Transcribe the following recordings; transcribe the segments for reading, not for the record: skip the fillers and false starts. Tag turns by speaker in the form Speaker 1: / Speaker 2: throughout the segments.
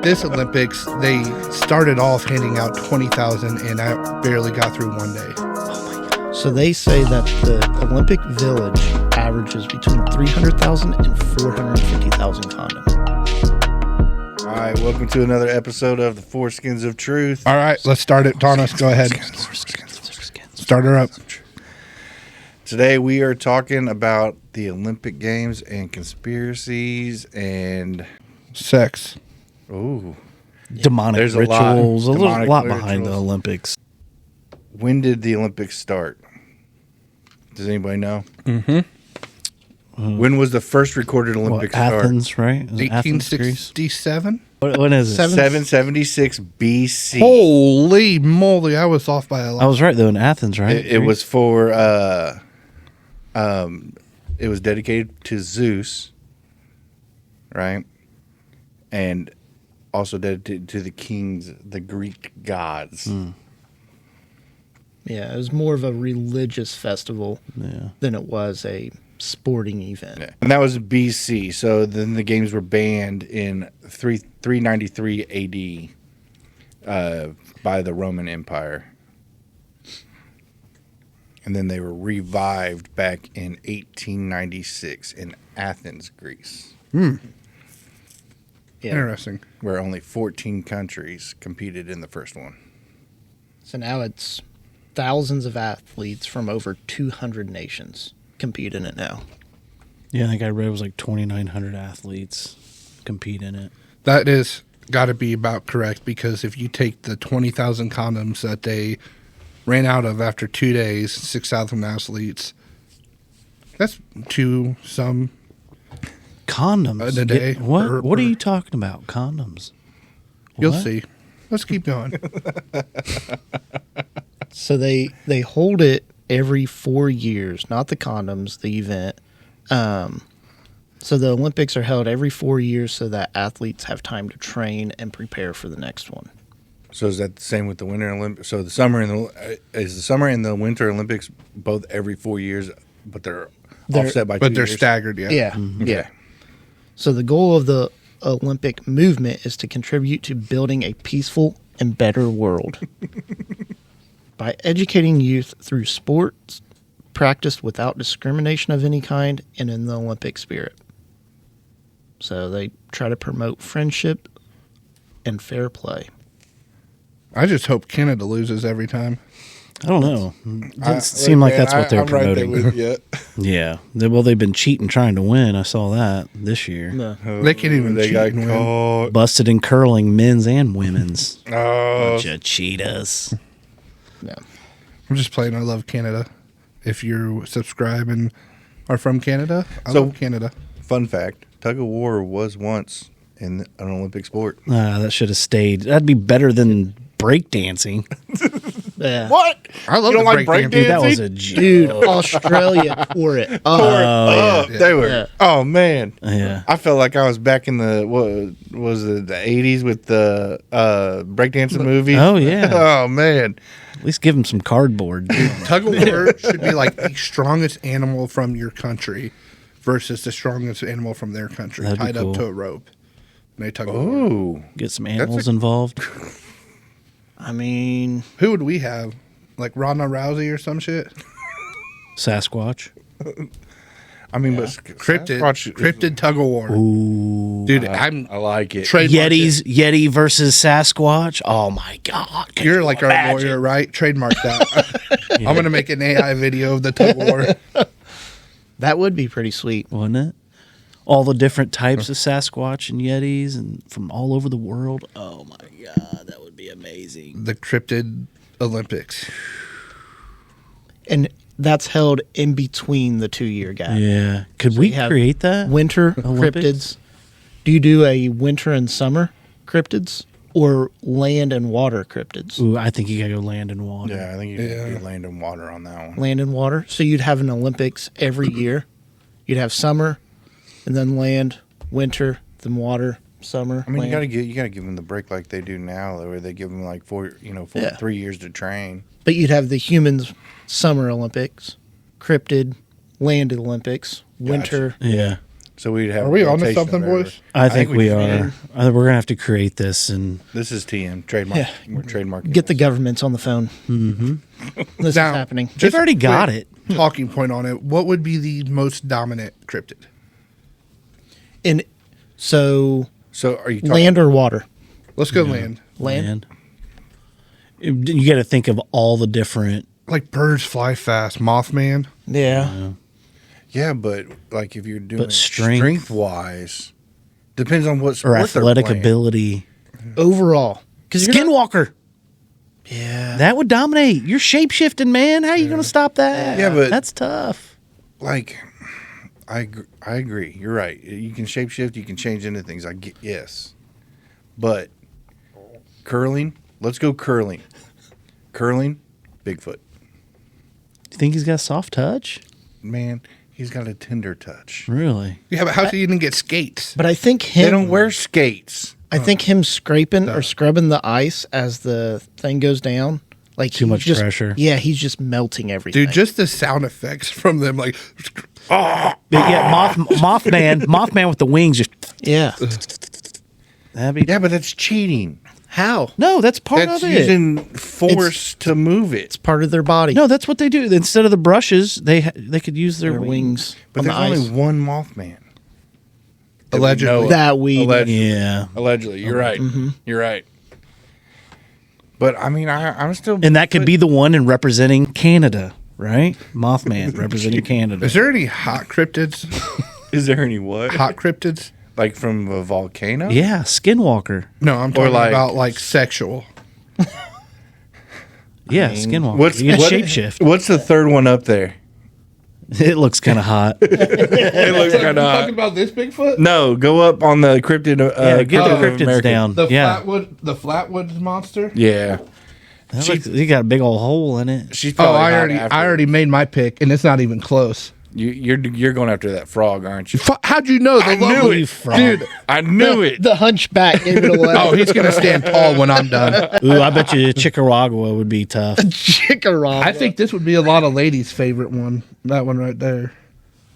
Speaker 1: This Olympics, they started off handing out 20,000, and I barely got through one day.
Speaker 2: So they say that the Olympic Village averages between 300,000 and 450,000 condoms.
Speaker 3: All right, welcome to another episode of the Four Skins of Truth.
Speaker 1: All right, let's start it. Donis, go ahead. Start her up.
Speaker 3: Today we are talking about the Olympic Games and conspiracies and
Speaker 1: sex.
Speaker 3: Ooh,
Speaker 2: Demonic
Speaker 3: there's
Speaker 2: rituals. A lot
Speaker 3: demonic
Speaker 2: behind the
Speaker 3: rituals.
Speaker 2: Olympics.
Speaker 3: When did the Olympics start? Does anybody know?
Speaker 1: Mm-hmm.
Speaker 3: When was the first recorded Olympics start?
Speaker 2: Athens, right? Is it Athens, Greece?
Speaker 1: 1867?
Speaker 2: What is it?
Speaker 3: 776 BC.
Speaker 1: Holy moly, I was off by a lot.
Speaker 2: I was right, though, in Athens, right?
Speaker 3: It was for, it was dedicated to Zeus, right? And also dedicated to the kings, the Greek gods.
Speaker 2: Yeah, it was more of a religious festival than it was a sporting event.
Speaker 3: Yeah. And that was BC. So then the games were banned in 393 AD by the Roman Empire. And then they were revived back in 1896 in Athens, Greece.
Speaker 2: Yeah.
Speaker 1: Interesting.
Speaker 3: Where only 14 countries competed in the first one.
Speaker 2: So now it's thousands of athletes from over 200 nations compete in it now. Yeah, I think I read it was like 2,900 athletes compete in it.
Speaker 1: That is got to be about correct, because if you take the 20,000 condoms that they ran out of after 2 days, 6,000 athletes, that's to some
Speaker 2: condoms
Speaker 1: a day.
Speaker 2: What are you talking about? Condoms?
Speaker 1: You'll
Speaker 2: What?
Speaker 1: see. Let's keep going.
Speaker 2: So they hold it every 4 years, not the condoms, the event. So the Olympics are held every 4 years so that athletes have time to train and prepare for the next one.
Speaker 3: So is that the same with the Winter Olympics? So the summer and is the summer and the Winter Olympics both every 4 years, but they're offset by 2
Speaker 1: But they're
Speaker 3: years?
Speaker 1: staggered, yeah.
Speaker 2: Yeah, yeah. So the goal of the Olympic movement is to contribute to building a peaceful and better world by educating youth through sports practiced without discrimination of any kind and in the Olympic spirit. So they try to promote friendship and fair play.
Speaker 1: I just hope Canada loses every time.
Speaker 2: I don't know. It doesn't seem like that's what they're promoting.
Speaker 3: Right there with you.
Speaker 2: Yeah. Well, they've been cheating trying to win. I saw that this year.
Speaker 1: They can't even
Speaker 3: They
Speaker 1: cheat
Speaker 3: got
Speaker 1: and win.
Speaker 3: caught.
Speaker 2: Busted in curling, men's and women's.
Speaker 3: Oh,
Speaker 2: Bunch of cheetahs. Yeah.
Speaker 1: I'm just playing I love Canada. If you subscribe and are from Canada, I
Speaker 3: So-
Speaker 1: love Canada.
Speaker 3: fun fact: tug of war was once in an Olympic sport.
Speaker 2: That should have stayed. That'd be better than breakdancing. Yeah.
Speaker 3: What?
Speaker 1: I love
Speaker 3: You don't
Speaker 1: the
Speaker 3: like
Speaker 1: breakdancing.
Speaker 2: Dude, that was a
Speaker 4: Dude, Australia tore it up.
Speaker 3: Oh, they were.
Speaker 4: Yeah.
Speaker 3: Oh man,
Speaker 2: Yeah.
Speaker 3: I felt like I was back in the what was it, the 80s with the breakdancing movies.
Speaker 2: Oh, yeah.
Speaker 3: Oh man.
Speaker 2: At least give them some cardboard.
Speaker 1: Tug of war should be like the strongest animal from your country versus the strongest animal from their country,
Speaker 2: That'd be
Speaker 1: tied
Speaker 2: cool.
Speaker 1: up to a rope. And they tug of war.
Speaker 3: Ooh.
Speaker 2: Get some animals involved.
Speaker 4: I mean,
Speaker 1: Who would we have? Like Ronda Rousey or some shit?
Speaker 2: Sasquatch.
Speaker 3: I mean, but
Speaker 1: Cryptid tug of war.
Speaker 2: Ooh.
Speaker 1: Dude,
Speaker 3: I like it.
Speaker 1: trademark it.
Speaker 2: Yeti versus Sasquatch. Oh my God. Can
Speaker 1: You're
Speaker 2: you
Speaker 1: like
Speaker 2: imagine?
Speaker 1: our lawyer, right? Trademark that. I'm going to make an AI video of the tug of war.
Speaker 4: that would be pretty sweet.
Speaker 2: Wouldn't it? All the different types of Sasquatch and Yetis and from all over the world. Oh my God. That would be amazing.
Speaker 1: The Cryptid Olympics.
Speaker 4: And that's held in between the 2 year gap.
Speaker 2: Yeah. Could we
Speaker 4: you have
Speaker 2: create that?
Speaker 4: Winter
Speaker 2: Olympics?
Speaker 4: cryptids. Do you do a winter and summer cryptids or land and water cryptids?
Speaker 2: Ooh, I think you gotta go land and water.
Speaker 3: Yeah, I think you can do land and water on that one.
Speaker 4: Land and water. So you'd have an Olympics every year. You'd have summer and then land, winter, then water, summer.
Speaker 3: I mean,
Speaker 4: land.
Speaker 3: you gotta give them the break like they do now, where they give them like 3 years to train.
Speaker 4: But you'd have the humans summer Olympics, cryptid, land Olympics, winter.
Speaker 2: Yeah.
Speaker 3: So we'd have.
Speaker 1: Are we on to
Speaker 3: rotation
Speaker 1: something,
Speaker 3: of every-
Speaker 1: boys?
Speaker 5: I think we
Speaker 3: just
Speaker 5: are.
Speaker 3: did.
Speaker 5: We're going to have to create this. And
Speaker 3: This is TM trademark.
Speaker 2: Yeah.
Speaker 3: We're trademarking.
Speaker 2: Get the governments on the phone. Mm-hmm. This
Speaker 1: Now,
Speaker 2: is happening.
Speaker 5: they've already got it.
Speaker 1: Talking point on it. What would be the most dominant cryptid?
Speaker 2: And so,
Speaker 3: So are you talking?
Speaker 2: land or water?
Speaker 1: Let's go land.
Speaker 2: Land.
Speaker 5: You got to think of all the different.
Speaker 1: Like birds fly fast. Mothman.
Speaker 2: Yeah.
Speaker 3: Yeah, but like if you're doing
Speaker 5: But strength-
Speaker 3: wise, depends on what
Speaker 5: Or
Speaker 3: sport
Speaker 5: athletic
Speaker 3: they're playing.
Speaker 5: ability.
Speaker 2: Overall. Because
Speaker 5: Skinwalker.
Speaker 2: Yeah.
Speaker 5: That would dominate. You're shapeshifting, man. How are you going to stop that?
Speaker 3: Yeah, but-
Speaker 5: that's tough.
Speaker 3: Like, I agree. You're right. You can shapeshift. You can change into things. I get yes, but curling. Let's go curling. Curling, Bigfoot.
Speaker 5: You think he's got a soft touch?
Speaker 3: Man, he's got a tender touch.
Speaker 5: Really?
Speaker 1: Yeah, but how's he even get skates?
Speaker 2: But I think him.
Speaker 3: They don't wear skates.
Speaker 2: I think him scraping or scrubbing the ice as the thing goes down. Like
Speaker 5: Too
Speaker 2: he's
Speaker 5: much
Speaker 2: just-
Speaker 5: pressure.
Speaker 2: Yeah, he's just melting everything.
Speaker 1: Dude, just the sound effects from them, like,
Speaker 5: Yeah, Mothman with the wings. Just
Speaker 2: yeah.
Speaker 5: that'd be,
Speaker 3: Yeah, but that's cheating.
Speaker 2: How?
Speaker 5: no, that's part
Speaker 3: That's
Speaker 5: of it.
Speaker 3: using force to move it.
Speaker 2: It's part of their body.
Speaker 5: No, that's what they do. Instead of the brushes, they could use their,
Speaker 2: their wings.
Speaker 3: But
Speaker 2: on
Speaker 3: there's
Speaker 2: the ice.
Speaker 3: only one Mothman.
Speaker 1: allegedly.
Speaker 2: That we.
Speaker 3: Allegedly.
Speaker 5: Yeah,
Speaker 3: Allegedly, you're right. You're right. But I mean, I'm still.
Speaker 5: and that could be the one in representing Canada, right? Mothman representing Canada.
Speaker 1: Is there any hot cryptids?
Speaker 3: Is there any what?
Speaker 1: Hot cryptids?
Speaker 3: Like from a volcano?
Speaker 5: Yeah, Skinwalker.
Speaker 1: No, I'm talking
Speaker 3: like-
Speaker 1: about like sexual.
Speaker 5: Yeah, Skinwalker.
Speaker 3: What's
Speaker 5: you get
Speaker 3: what-
Speaker 5: shapeshift.
Speaker 3: What's the third one up there?
Speaker 5: It looks kind of hot.
Speaker 3: It looks kind
Speaker 1: talking
Speaker 3: of.
Speaker 1: about this Bigfoot?
Speaker 3: No, go up on the cryptid.
Speaker 5: Yeah, get the
Speaker 3: Cryptid of
Speaker 5: cryptids
Speaker 3: America.
Speaker 5: down.
Speaker 1: The
Speaker 5: Yeah,
Speaker 1: Flatwoods monster?
Speaker 3: Yeah,
Speaker 5: you got a big old hole in it.
Speaker 3: she's
Speaker 1: Oh,
Speaker 3: probably.
Speaker 1: I
Speaker 3: hot
Speaker 1: already
Speaker 3: afterwards.
Speaker 1: made my pick, and it's not even close.
Speaker 3: You're going after that frog, aren't you?
Speaker 1: How'd you know?
Speaker 3: I knew it,
Speaker 1: dude.
Speaker 3: I knew it.
Speaker 2: The hunchback gave it away.
Speaker 1: Oh, he's gonna stand tall when I'm done.
Speaker 5: Ooh, I bet you Chicaragua would be tough.
Speaker 2: Chickarama.
Speaker 1: I think this would be a lot of ladies' favorite one. That one right there.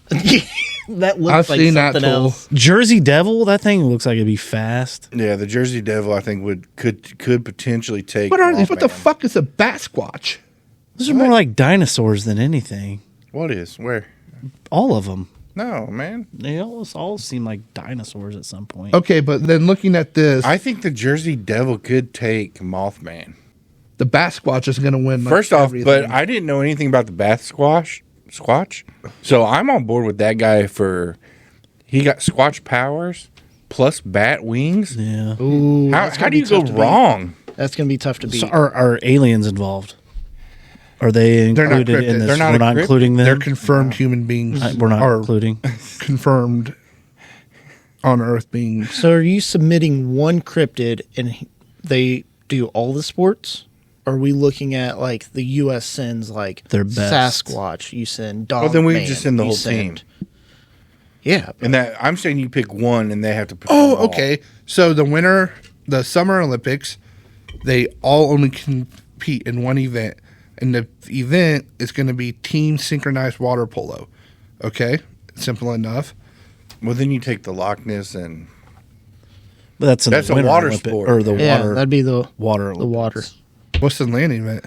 Speaker 2: that looks
Speaker 1: I've
Speaker 2: like
Speaker 1: seen that
Speaker 2: something
Speaker 1: tool.
Speaker 2: else.
Speaker 5: Jersey Devil, that thing looks like it'd be fast.
Speaker 3: Yeah, the Jersey Devil, I think could potentially take.
Speaker 1: What are these? What the
Speaker 3: Mothman.
Speaker 1: fuck is a bat squatch?
Speaker 5: Those are more like dinosaurs than anything.
Speaker 3: What is where?
Speaker 5: All of them.
Speaker 3: No, man.
Speaker 5: They all seem like dinosaurs at some point.
Speaker 1: Okay, but then looking at this,
Speaker 3: I think the Jersey Devil could take Mothman.
Speaker 1: the bat squatch is gonna win. like,
Speaker 3: First off,
Speaker 1: everything.
Speaker 3: but I didn't know anything about the Squatch. So I'm on board with that guy for. He got Squatch powers plus bat wings.
Speaker 5: Yeah.
Speaker 2: Ooh,
Speaker 3: How
Speaker 2: that's gonna
Speaker 3: do
Speaker 2: be
Speaker 3: you go
Speaker 2: tough to beat.
Speaker 3: wrong?
Speaker 2: That's gonna be tough to beat.
Speaker 5: So are aliens involved? Are they
Speaker 1: They're not
Speaker 5: included in
Speaker 1: cryptids.
Speaker 5: this?
Speaker 3: They're not
Speaker 5: We're not
Speaker 3: a cryptid.
Speaker 5: including them.
Speaker 1: they're confirmed human beings.
Speaker 5: We're not
Speaker 1: are
Speaker 5: including.
Speaker 1: confirmed on Earth beings.
Speaker 2: So are you submitting one cryptid and they do all the sports? Or are we looking at like the U.S. sends like
Speaker 5: Their best.
Speaker 2: Sasquatch? You send dog.
Speaker 3: Well, then we
Speaker 2: man,
Speaker 3: just send the
Speaker 2: you
Speaker 3: whole team.
Speaker 2: Yeah,
Speaker 3: And that I'm saying you pick one, and they have to. Pick them all.
Speaker 1: Oh, okay. So the Summer Olympics, they all only compete in one event, and the event is going to be team synchronized water polo. Okay, simple enough.
Speaker 3: Well, then you take the Loch Ness and
Speaker 5: But that's
Speaker 3: That's
Speaker 5: the
Speaker 3: a
Speaker 5: Winter
Speaker 3: water
Speaker 5: Olympic-
Speaker 3: sport.
Speaker 5: or the
Speaker 2: yeah,
Speaker 5: water.
Speaker 2: that'd be the
Speaker 5: water.
Speaker 2: the water.
Speaker 5: Olympics.
Speaker 1: What's the land event?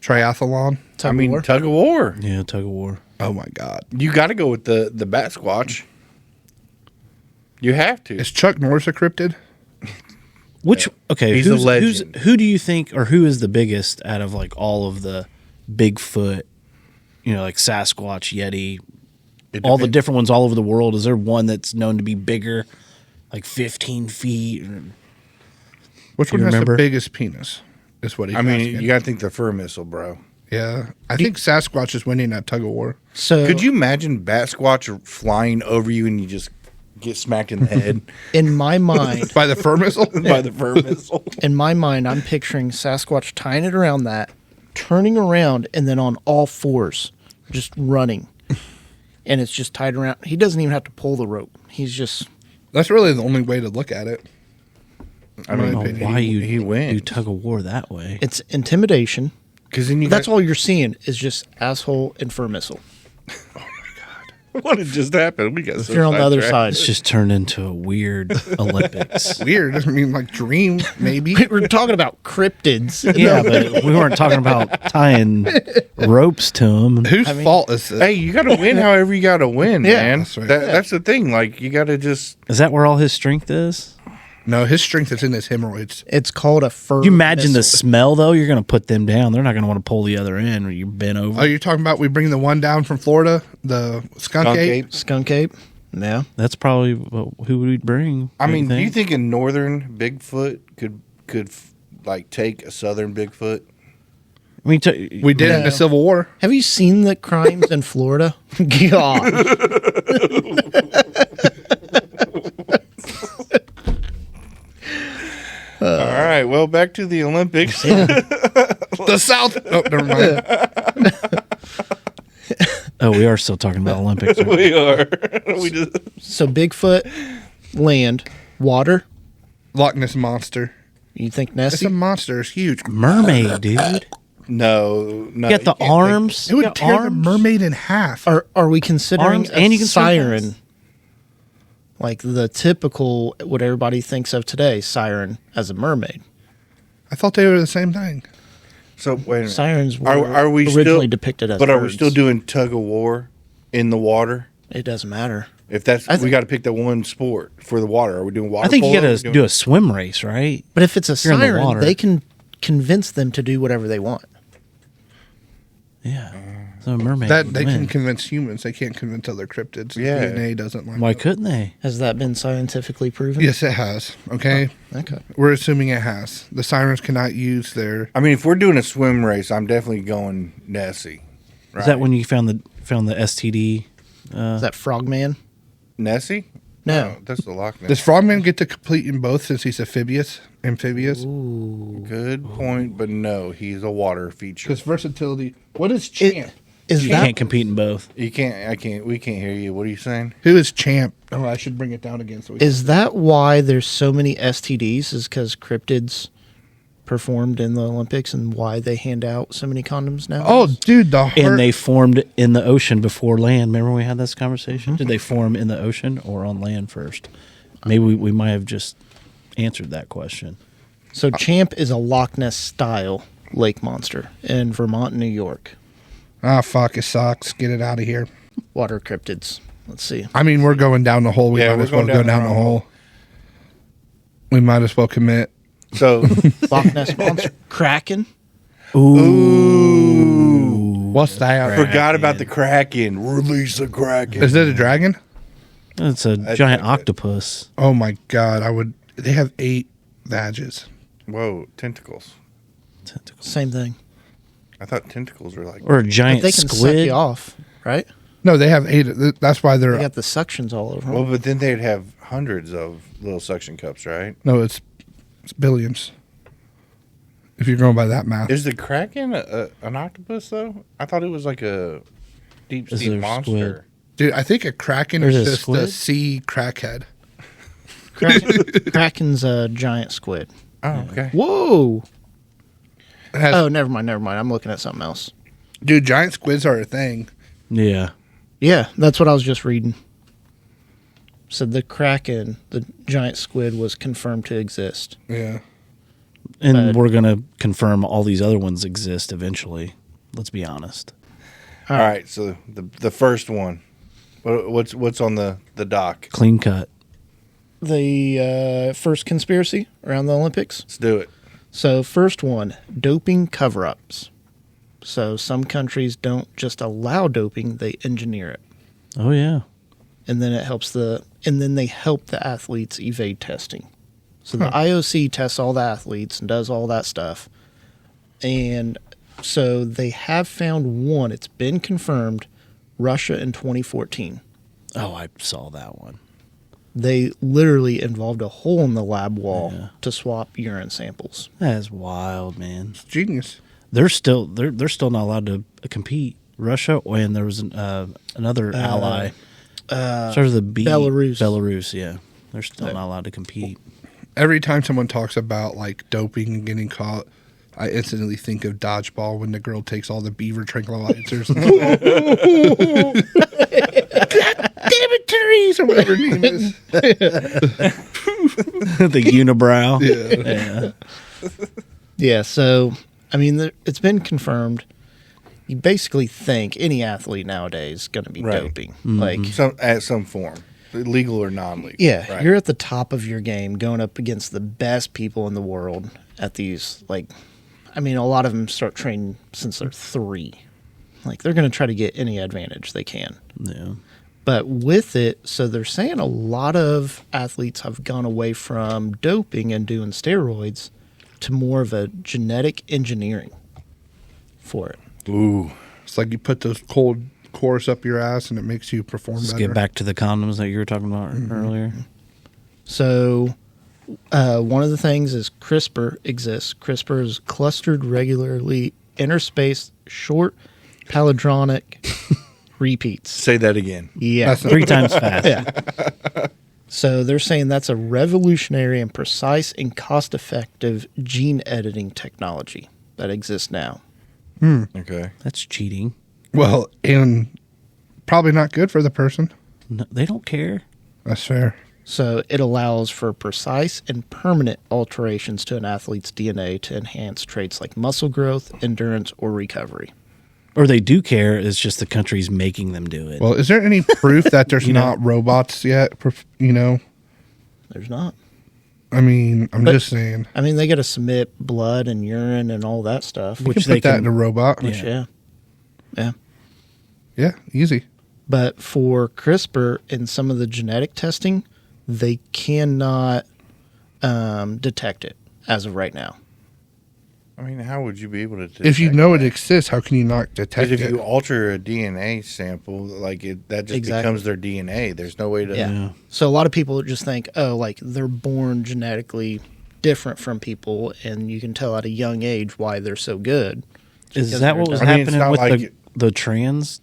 Speaker 1: Triathlon.
Speaker 2: Tug of war.
Speaker 3: tug of war.
Speaker 5: Yeah, tug of war.
Speaker 1: Oh my God!
Speaker 3: You got to go with the bat squatch. You have to.
Speaker 1: Is Chuck Norris a cryptid?
Speaker 5: Which okay?
Speaker 3: He's a legend.
Speaker 5: Who do you think, or who is the biggest out of like all of the Bigfoot? You know, like Sasquatch, Yeti,
Speaker 3: It
Speaker 5: all the
Speaker 3: depends.
Speaker 5: different ones all over the world. Is there one that's known to be bigger, like 15 feet?
Speaker 1: Which
Speaker 5: Do
Speaker 1: one
Speaker 5: you
Speaker 1: has
Speaker 5: remember?
Speaker 1: the biggest penis? Is what he's
Speaker 3: I mean,
Speaker 1: asking.
Speaker 3: you got to think the fur missile, bro.
Speaker 1: Yeah, I think Sasquatch is winning that tug of war.
Speaker 2: So
Speaker 3: Could you imagine bat squatch flying over you and you just get smacked in the head
Speaker 2: in my mind,
Speaker 1: By the fur missile?
Speaker 3: by the fur missile?
Speaker 2: I'm picturing Sasquatch tying it around that, turning around, and then on all fours, just running. And it's just tied around. He doesn't even have to pull the rope. He's just
Speaker 1: That's really the only way to look at it.
Speaker 3: I mean,
Speaker 1: My
Speaker 5: Oh,
Speaker 1: opinion.
Speaker 5: why you
Speaker 3: he wins.
Speaker 5: do tug of war that way?
Speaker 2: it's intimidation.
Speaker 3: Because then you
Speaker 2: That's
Speaker 3: got,
Speaker 2: all you're seeing is just asshole and fur missile.
Speaker 3: What had just happened? We got
Speaker 2: If you're on the other side,
Speaker 5: It's just turned into a weird Olympics.
Speaker 1: Weird. I mean, like dream, maybe.
Speaker 2: we're talking about cryptids.
Speaker 5: Yeah, but we weren't talking about tying ropes to them.
Speaker 1: Whose fault is this?
Speaker 3: Hey, you got to win however you got to win,
Speaker 2: Yeah,
Speaker 3: man.
Speaker 1: that's right.
Speaker 3: That's the thing. Like, you got to just.
Speaker 5: Is that where all his strength is?
Speaker 1: No, his strength is in his hemorrhoids.
Speaker 2: It's called a fur.
Speaker 5: You imagine the
Speaker 2: missile.
Speaker 5: smell, though? You're going to put them down. They're not going to want to pull the other end or you bent over.
Speaker 1: Oh, you're talking about we bring the one down from Florida, the skunk ape?
Speaker 2: skunk ape. Yeah.
Speaker 5: That's probably who we'd bring.
Speaker 3: I mean, do you
Speaker 5: think?
Speaker 3: think a northern Bigfoot could like take a southern Bigfoot?
Speaker 5: I mean,
Speaker 1: We did it in the Civil War.
Speaker 2: Have you seen the crimes in Florida? God.
Speaker 3: All right. Well, back to the Olympics.
Speaker 1: The South. Oh, never mind.
Speaker 5: Oh, we are still talking about Olympics. aren't we?
Speaker 3: We are. We just.
Speaker 2: So Bigfoot, land, water.
Speaker 1: Loch Ness monster.
Speaker 2: You think
Speaker 1: It's
Speaker 2: Nessie?
Speaker 1: a monster. It's huge.
Speaker 5: Mermaid, dude.
Speaker 3: No.
Speaker 5: You got the
Speaker 3: you can't
Speaker 5: arms.
Speaker 1: It would
Speaker 5: You got
Speaker 1: tear the
Speaker 5: arms.
Speaker 1: mermaid in half.
Speaker 2: Are we considering
Speaker 5: Arms,
Speaker 2: a
Speaker 5: and you can swim
Speaker 2: siren?
Speaker 5: fast.
Speaker 2: Like the typical, what everybody thinks of today, siren as a mermaid.
Speaker 1: I thought they were the same thing.
Speaker 3: think- So wait a minute.
Speaker 2: Sirens were
Speaker 3: Are we
Speaker 2: originally
Speaker 3: still
Speaker 2: depicted as
Speaker 3: But are we
Speaker 2: birds.
Speaker 3: still doing tug of war in the water?
Speaker 2: It doesn't matter.
Speaker 3: If that's
Speaker 2: I
Speaker 3: we got to pick that one sport for the water. Are we doing water?
Speaker 5: I think you
Speaker 3: polo?
Speaker 5: got
Speaker 3: Are we
Speaker 5: to
Speaker 3: doing-
Speaker 5: do a swim race, right?
Speaker 2: But if it's a
Speaker 5: You're in the
Speaker 2: siren,
Speaker 5: water.
Speaker 2: they can convince them to do whatever they want.
Speaker 5: Yeah. So a mermaid.
Speaker 1: That
Speaker 5: would
Speaker 1: they
Speaker 5: win.
Speaker 1: can convince humans. They can't convince other cryptids.
Speaker 3: Yeah.
Speaker 1: DNA doesn't like.
Speaker 5: Why couldn't they?
Speaker 2: Has that been scientifically proven?
Speaker 1: Yes, it has. Okay,
Speaker 2: Okay.
Speaker 1: we're assuming it has. The sirens cannot use their.
Speaker 3: I mean, if we're doing a swim race, I'm definitely going Nessie. Right?
Speaker 5: Is that when you found the STD?
Speaker 2: Is that Frogman?
Speaker 3: Nessie?
Speaker 2: No.
Speaker 3: That's the Loch Ness.
Speaker 1: Does Frogman get to complete in both since he's amphibious?
Speaker 3: Good point, but no, he's a water feature.
Speaker 1: Because versatility. What is Champ?
Speaker 2: Is
Speaker 5: You
Speaker 2: that
Speaker 5: can't compete in both.
Speaker 3: You can't. I can't. We can't hear you. What are you saying?
Speaker 1: Who is Champ? Oh, I should bring it down again. So we
Speaker 2: is that why there's so many STDs? Is because cryptids performed in the Olympics and why they hand out so many condoms now?
Speaker 1: Oh, dude, the heart.
Speaker 5: And they formed in the ocean before land. Remember we had this conversation? Did they form in the ocean or on land first? Maybe we might have just answered that question.
Speaker 2: So Champ is a Loch Ness style lake monster in Vermont and New York.
Speaker 1: Ah, fuck, it sucks. Get it out of here.
Speaker 2: Water cryptids. Let's see.
Speaker 1: I mean, we're going down the hole. We
Speaker 3: Yeah,
Speaker 1: might
Speaker 3: we're
Speaker 1: as well
Speaker 3: going
Speaker 1: go
Speaker 3: down
Speaker 1: down
Speaker 3: the
Speaker 1: the
Speaker 3: wrong
Speaker 1: hole. We might as well commit.
Speaker 3: So,
Speaker 2: Loch Ness monster. Kraken.
Speaker 1: What's that?
Speaker 3: forgot about the Kraken. Release the Kraken.
Speaker 1: Is it a dragon?
Speaker 5: It's a
Speaker 3: I
Speaker 5: giant
Speaker 3: think
Speaker 5: octopus.
Speaker 1: Oh my god, I would. They have 8 badges.
Speaker 3: Whoa, tentacles.
Speaker 5: Tentacles.
Speaker 2: Same thing.
Speaker 3: I thought tentacles were like.
Speaker 5: Or a
Speaker 2: But
Speaker 5: giant
Speaker 2: they can suck
Speaker 5: squid.
Speaker 2: you off, right?
Speaker 1: No, they have 8. That's why
Speaker 2: They
Speaker 1: they're.
Speaker 2: got the suctions all over
Speaker 3: Well,
Speaker 2: them.
Speaker 3: but then they'd have hundreds of little suction cups, right?
Speaker 1: No, it's billions. If you're going by that math.
Speaker 3: Is the Kraken an octopus though? I thought it was like a deep
Speaker 5: Is
Speaker 3: sea
Speaker 5: it a
Speaker 3: monster.
Speaker 5: squid?
Speaker 1: Dude, I think a kraken
Speaker 5: Or
Speaker 1: is
Speaker 5: is it a
Speaker 1: just a
Speaker 5: squid?
Speaker 1: sea crackhead.
Speaker 2: Kraken's a giant squid.
Speaker 3: Oh, okay.
Speaker 2: Whoa.
Speaker 1: It has,
Speaker 2: Oh, never mind. I'm looking at something else.
Speaker 1: dude, giant squids are a thing.
Speaker 5: Yeah.
Speaker 2: Yeah, that's what I was just reading. Said the Kraken, the giant squid, was confirmed to exist.
Speaker 1: Yeah.
Speaker 5: And
Speaker 2: But-
Speaker 5: we're going to confirm all these other ones exist eventually. Let's be honest.
Speaker 3: All right. So the first one. What's on the dock?
Speaker 5: Clean cut.
Speaker 2: The first conspiracy around the Olympics.
Speaker 3: Let's do it.
Speaker 2: So, first one, doping cover ups. So, some countries don't just allow doping, they engineer it.
Speaker 5: Oh, yeah.
Speaker 2: And then they help the athletes evade testing. So the IOC tests all the athletes and does all that stuff. And so they have found one, it's been confirmed, Russia in 2014.
Speaker 5: Oh, I saw that one.
Speaker 2: They literally involved a hole in the lab wall to swap urine samples.
Speaker 5: That is wild, man.
Speaker 1: It's genius.
Speaker 5: They're still not allowed to compete. Russia, and there was another ally. Sort of the B.
Speaker 2: Belarus.
Speaker 5: Belarus, yeah. They're still not allowed to compete.
Speaker 1: Every time someone talks about like doping and getting caught, I instantly think of dodgeball when the girl takes all the beaver tranquilizers. Damn it, Therese, or whatever her name is.
Speaker 5: The unibrow.
Speaker 2: Yeah, so, I mean, it's been confirmed. You basically think any athlete nowadays is going to be
Speaker 3: Right.
Speaker 2: doping. Like,
Speaker 3: At some form, legal or non-legal.
Speaker 2: yeah,
Speaker 3: Right.
Speaker 2: you're at the top of your game going up against the best people in the world at these, like, I mean, a lot of them start training since they're 3. Like, they're going to try to get any advantage they can.
Speaker 5: Yeah.
Speaker 2: But with it, so they're saying a lot of athletes have gone away from doping and doing steroids to more of a genetic engineering for it.
Speaker 3: Ooh.
Speaker 1: It's like you put those cold cores up your ass and it makes you perform
Speaker 5: Let's
Speaker 1: better.
Speaker 5: get back to the condoms that you were talking about earlier.
Speaker 2: So one of the things is CRISPR exists. CRISPR is clustered regularly interspaced short palindromic repeats.
Speaker 3: Say that again.
Speaker 2: Yeah.
Speaker 1: That's not-
Speaker 5: 3 times fast.
Speaker 2: Yeah. So they're saying that's a revolutionary and precise and cost-effective gene editing technology that exists now.
Speaker 3: Okay.
Speaker 5: That's cheating.
Speaker 1: Well, and probably not good for the person.
Speaker 5: No, they don't care.
Speaker 1: That's fair.
Speaker 2: So it allows for precise and permanent alterations to an athlete's DNA to enhance traits like muscle growth, endurance, or recovery.
Speaker 5: Or they do care. It's just the country's making them do it.
Speaker 1: Well, is there any proof that there's
Speaker 5: You know-
Speaker 1: not robots yet? You know,
Speaker 2: There's not.
Speaker 1: I mean, I'm
Speaker 2: But-
Speaker 1: just saying.
Speaker 2: I mean, they got to submit blood and urine and all that stuff.
Speaker 1: You
Speaker 5: Which
Speaker 1: can
Speaker 5: they
Speaker 1: put that
Speaker 5: can-
Speaker 1: in a robot.
Speaker 5: Yeah.
Speaker 2: Yeah. Yeah.
Speaker 1: Yeah, easy.
Speaker 2: But for CRISPR and some of the genetic testing, they cannot detect it as of right now.
Speaker 3: I mean, how would you be able to detect
Speaker 1: If you know it
Speaker 3: that?
Speaker 1: exists, how can you not detect
Speaker 3: Because if
Speaker 1: it?
Speaker 3: you alter a DNA sample, like that just
Speaker 2: Exactly.
Speaker 3: becomes their DNA. There's no way to.
Speaker 2: Yeah. So a lot of people just think, oh, like they're born genetically different from people, and you can tell at a young age why they're so good.
Speaker 5: Is
Speaker 2: because
Speaker 5: that
Speaker 2: they're
Speaker 5: what was
Speaker 3: I mean, it's
Speaker 5: happening
Speaker 3: not
Speaker 5: with
Speaker 3: like
Speaker 5: the trans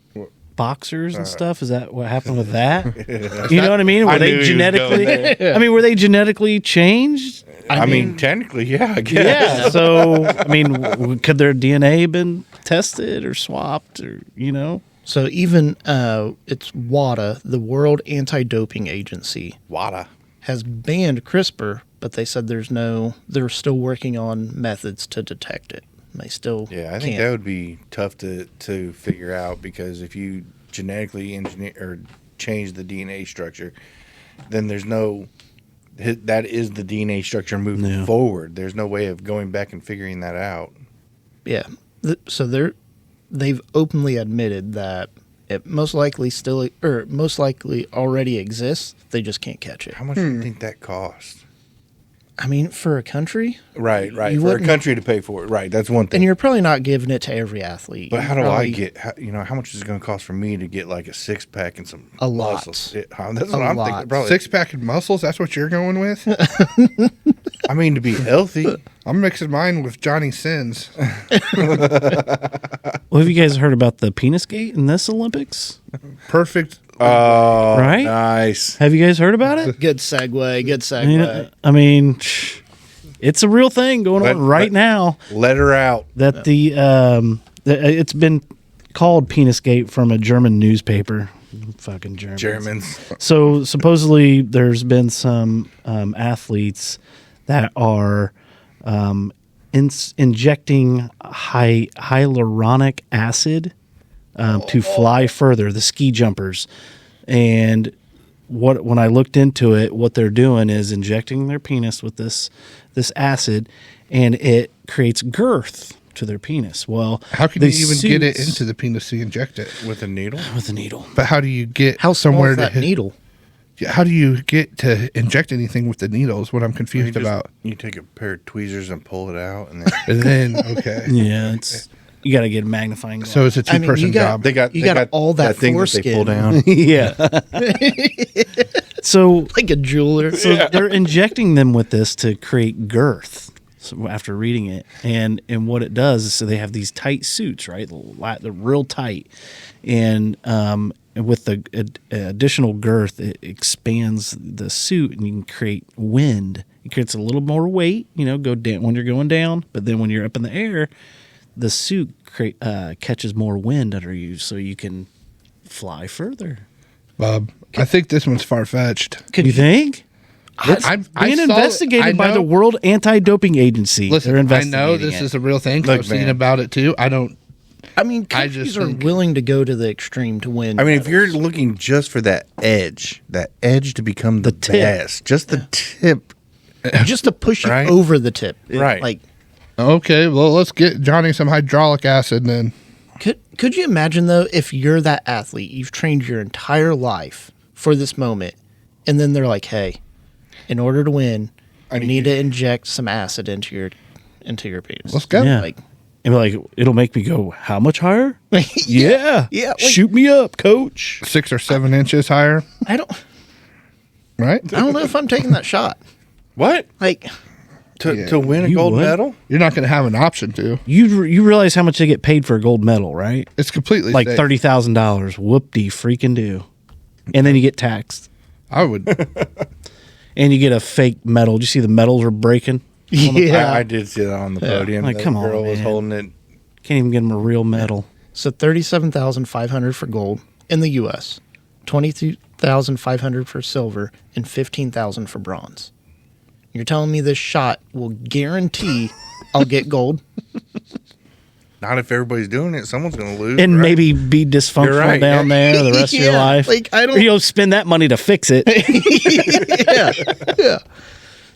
Speaker 5: boxers and stuff? Is that what happened with that? You know what I mean?
Speaker 3: I
Speaker 5: Were
Speaker 3: knew
Speaker 5: they
Speaker 3: he was
Speaker 5: genetically?
Speaker 3: going there.
Speaker 5: I mean, were they genetically changed?
Speaker 3: I mean, technically, yeah, I guess.
Speaker 5: Yeah. So, I mean, could their DNA been tested or swapped, or you know?
Speaker 2: So even it's WADA, the World Anti-Doping Agency,
Speaker 3: WADA.
Speaker 2: has banned CRISPR, but they said they're still working on methods to detect it. They still
Speaker 3: Yeah, I think
Speaker 2: can't.
Speaker 3: that would be tough to figure out, because if you genetically engineer or change the DNA structure, then there's no that is the DNA structure moving
Speaker 5: Yeah.
Speaker 3: forward. There's no way of going back and figuring that out.
Speaker 2: Yeah. So they've openly admitted that it most likely already exists. They just can't catch it.
Speaker 3: How much do you think that costs?
Speaker 2: I mean, for a country,
Speaker 3: Right.
Speaker 2: You
Speaker 3: For a
Speaker 2: wouldn't-
Speaker 3: country to pay for it, right? That's one thing.
Speaker 2: and you're probably not giving it to every athlete.
Speaker 3: But
Speaker 2: You
Speaker 3: how do I
Speaker 2: probably-
Speaker 3: get? How much is it going to cost for me to get like a 6-pack and some
Speaker 2: A lot.
Speaker 3: muscles? That's what
Speaker 2: A
Speaker 3: I'm
Speaker 2: lot.
Speaker 3: thinking. Probably.
Speaker 1: 6-pack and muscles? That's what you're going with?
Speaker 3: I mean, to be healthy.
Speaker 1: I'm mixing mine with Johnny Sins.
Speaker 5: Well, have you guys heard about the penis gate in this Olympics?
Speaker 1: Perfect.
Speaker 3: Oh,
Speaker 5: Right?
Speaker 3: Nice.
Speaker 5: Have you guys heard about it?
Speaker 2: Good segue. Good segue.
Speaker 5: I mean, it's a real thing going on right now.
Speaker 3: Let her out.
Speaker 5: That it's been called penis gate from a German newspaper. Fucking Germans.
Speaker 3: Germans.
Speaker 5: So supposedly there's been some athletes that are injecting hyaluronic acid to fly further, the ski jumpers. And when I looked into it, what they're doing is injecting their penis with this acid, and it creates girth to their penis. Well,
Speaker 1: How can you
Speaker 5: these
Speaker 1: even get it
Speaker 5: suits-
Speaker 1: into the penis to inject it?
Speaker 3: With a needle?
Speaker 5: with a needle?
Speaker 1: But how do you get
Speaker 2: How small
Speaker 1: somewhere
Speaker 2: is that
Speaker 1: to hit?
Speaker 2: needle?
Speaker 1: How do you get to inject anything with the needle is what I'm
Speaker 3: You
Speaker 1: confused
Speaker 3: just-
Speaker 1: about.
Speaker 3: You take a pair of tweezers and pull it out, and then
Speaker 1: And then, okay.
Speaker 5: Yeah, it's you got to get a magnifying glass.
Speaker 1: So it's a
Speaker 2: I mean,
Speaker 1: two-person
Speaker 2: you got-
Speaker 1: job.
Speaker 3: they got
Speaker 2: You
Speaker 3: they
Speaker 2: got all that
Speaker 3: thing that they pull
Speaker 2: foreskin.
Speaker 3: down.
Speaker 5: yeah. So
Speaker 2: Like a jeweler.
Speaker 5: they're injecting them with this to create girth. So after reading it, and what it does is, so they have these tight suits, right? They're real tight, and with the additional girth, it expands the suit, and you can create wind. It creates a little more weight, go down when you're going down, but then when you're up in the air, the suit catches more wind under you, so you can fly further.
Speaker 1: Bub, I think this one's far fetched.
Speaker 5: You think?
Speaker 1: I
Speaker 5: Being
Speaker 1: saw-
Speaker 5: investigated
Speaker 1: I
Speaker 5: by the
Speaker 1: know-
Speaker 5: World Anti-Doping Agency.
Speaker 1: Listen,
Speaker 5: They're
Speaker 1: I
Speaker 5: investigating
Speaker 1: know this
Speaker 5: it.
Speaker 1: is a real thing. 'cause
Speaker 3: Look,
Speaker 1: I've seen
Speaker 3: man.
Speaker 1: about it too. I don't.
Speaker 4: I mean,
Speaker 1: I
Speaker 4: countries
Speaker 1: just
Speaker 4: are
Speaker 1: think-
Speaker 4: willing to go to the extreme to win.
Speaker 3: I mean, if you're
Speaker 4: medals.
Speaker 3: looking just for that edge to become the
Speaker 5: tip.
Speaker 3: best, just the tip.
Speaker 4: just to push you
Speaker 3: Right?
Speaker 4: over the tip,
Speaker 3: Right.
Speaker 4: Like,
Speaker 1: Okay, well, let's get Johnny some hydraulic acid then.
Speaker 4: could you imagine though if you're that athlete, you've trained your entire life for this moment, and then they're like, "Hey, in order to win, you need to inject some acid into your penis."
Speaker 1: Let's go.
Speaker 5: Yeah.
Speaker 4: Like,
Speaker 5: And be like, it'll make me go, how much higher? Yeah.
Speaker 4: Yeah, like-
Speaker 5: Shoot me up, coach.
Speaker 1: 6 or 7 inches higher,
Speaker 4: I don't
Speaker 1: right?
Speaker 4: know if I'm taking that shot.
Speaker 3: What?
Speaker 4: Like,
Speaker 3: To win a
Speaker 5: You
Speaker 3: gold
Speaker 5: would?
Speaker 3: medal?
Speaker 1: You're not going to have an option to.
Speaker 5: You realize how much they get paid for a gold medal, right?
Speaker 1: It's completely
Speaker 5: Like
Speaker 1: safe.
Speaker 5: $30,000. Whoop-de freaking do. And then you get taxed.
Speaker 1: I would.
Speaker 5: And you get a fake medal. Did you see the medals are breaking?
Speaker 4: yeah.
Speaker 3: I did see that on the podium.
Speaker 5: Like,
Speaker 3: That
Speaker 5: come on,
Speaker 3: girl was
Speaker 5: man.
Speaker 3: holding it.
Speaker 5: Can't even get them a real medal.
Speaker 4: So 37,500 for gold in the U.S., 22,500 for silver, and 15,000 for bronze. You're telling me this shot will guarantee I'll get gold?
Speaker 3: Not if everybody's doing it. Someone's going to lose.
Speaker 5: And
Speaker 3: right?
Speaker 5: maybe be dysfunctional
Speaker 3: You're right.
Speaker 5: down there the rest of your
Speaker 4: Yeah,
Speaker 5: life.
Speaker 4: like, I don't-
Speaker 5: Or you'll spend that money to fix it.
Speaker 4: Yeah.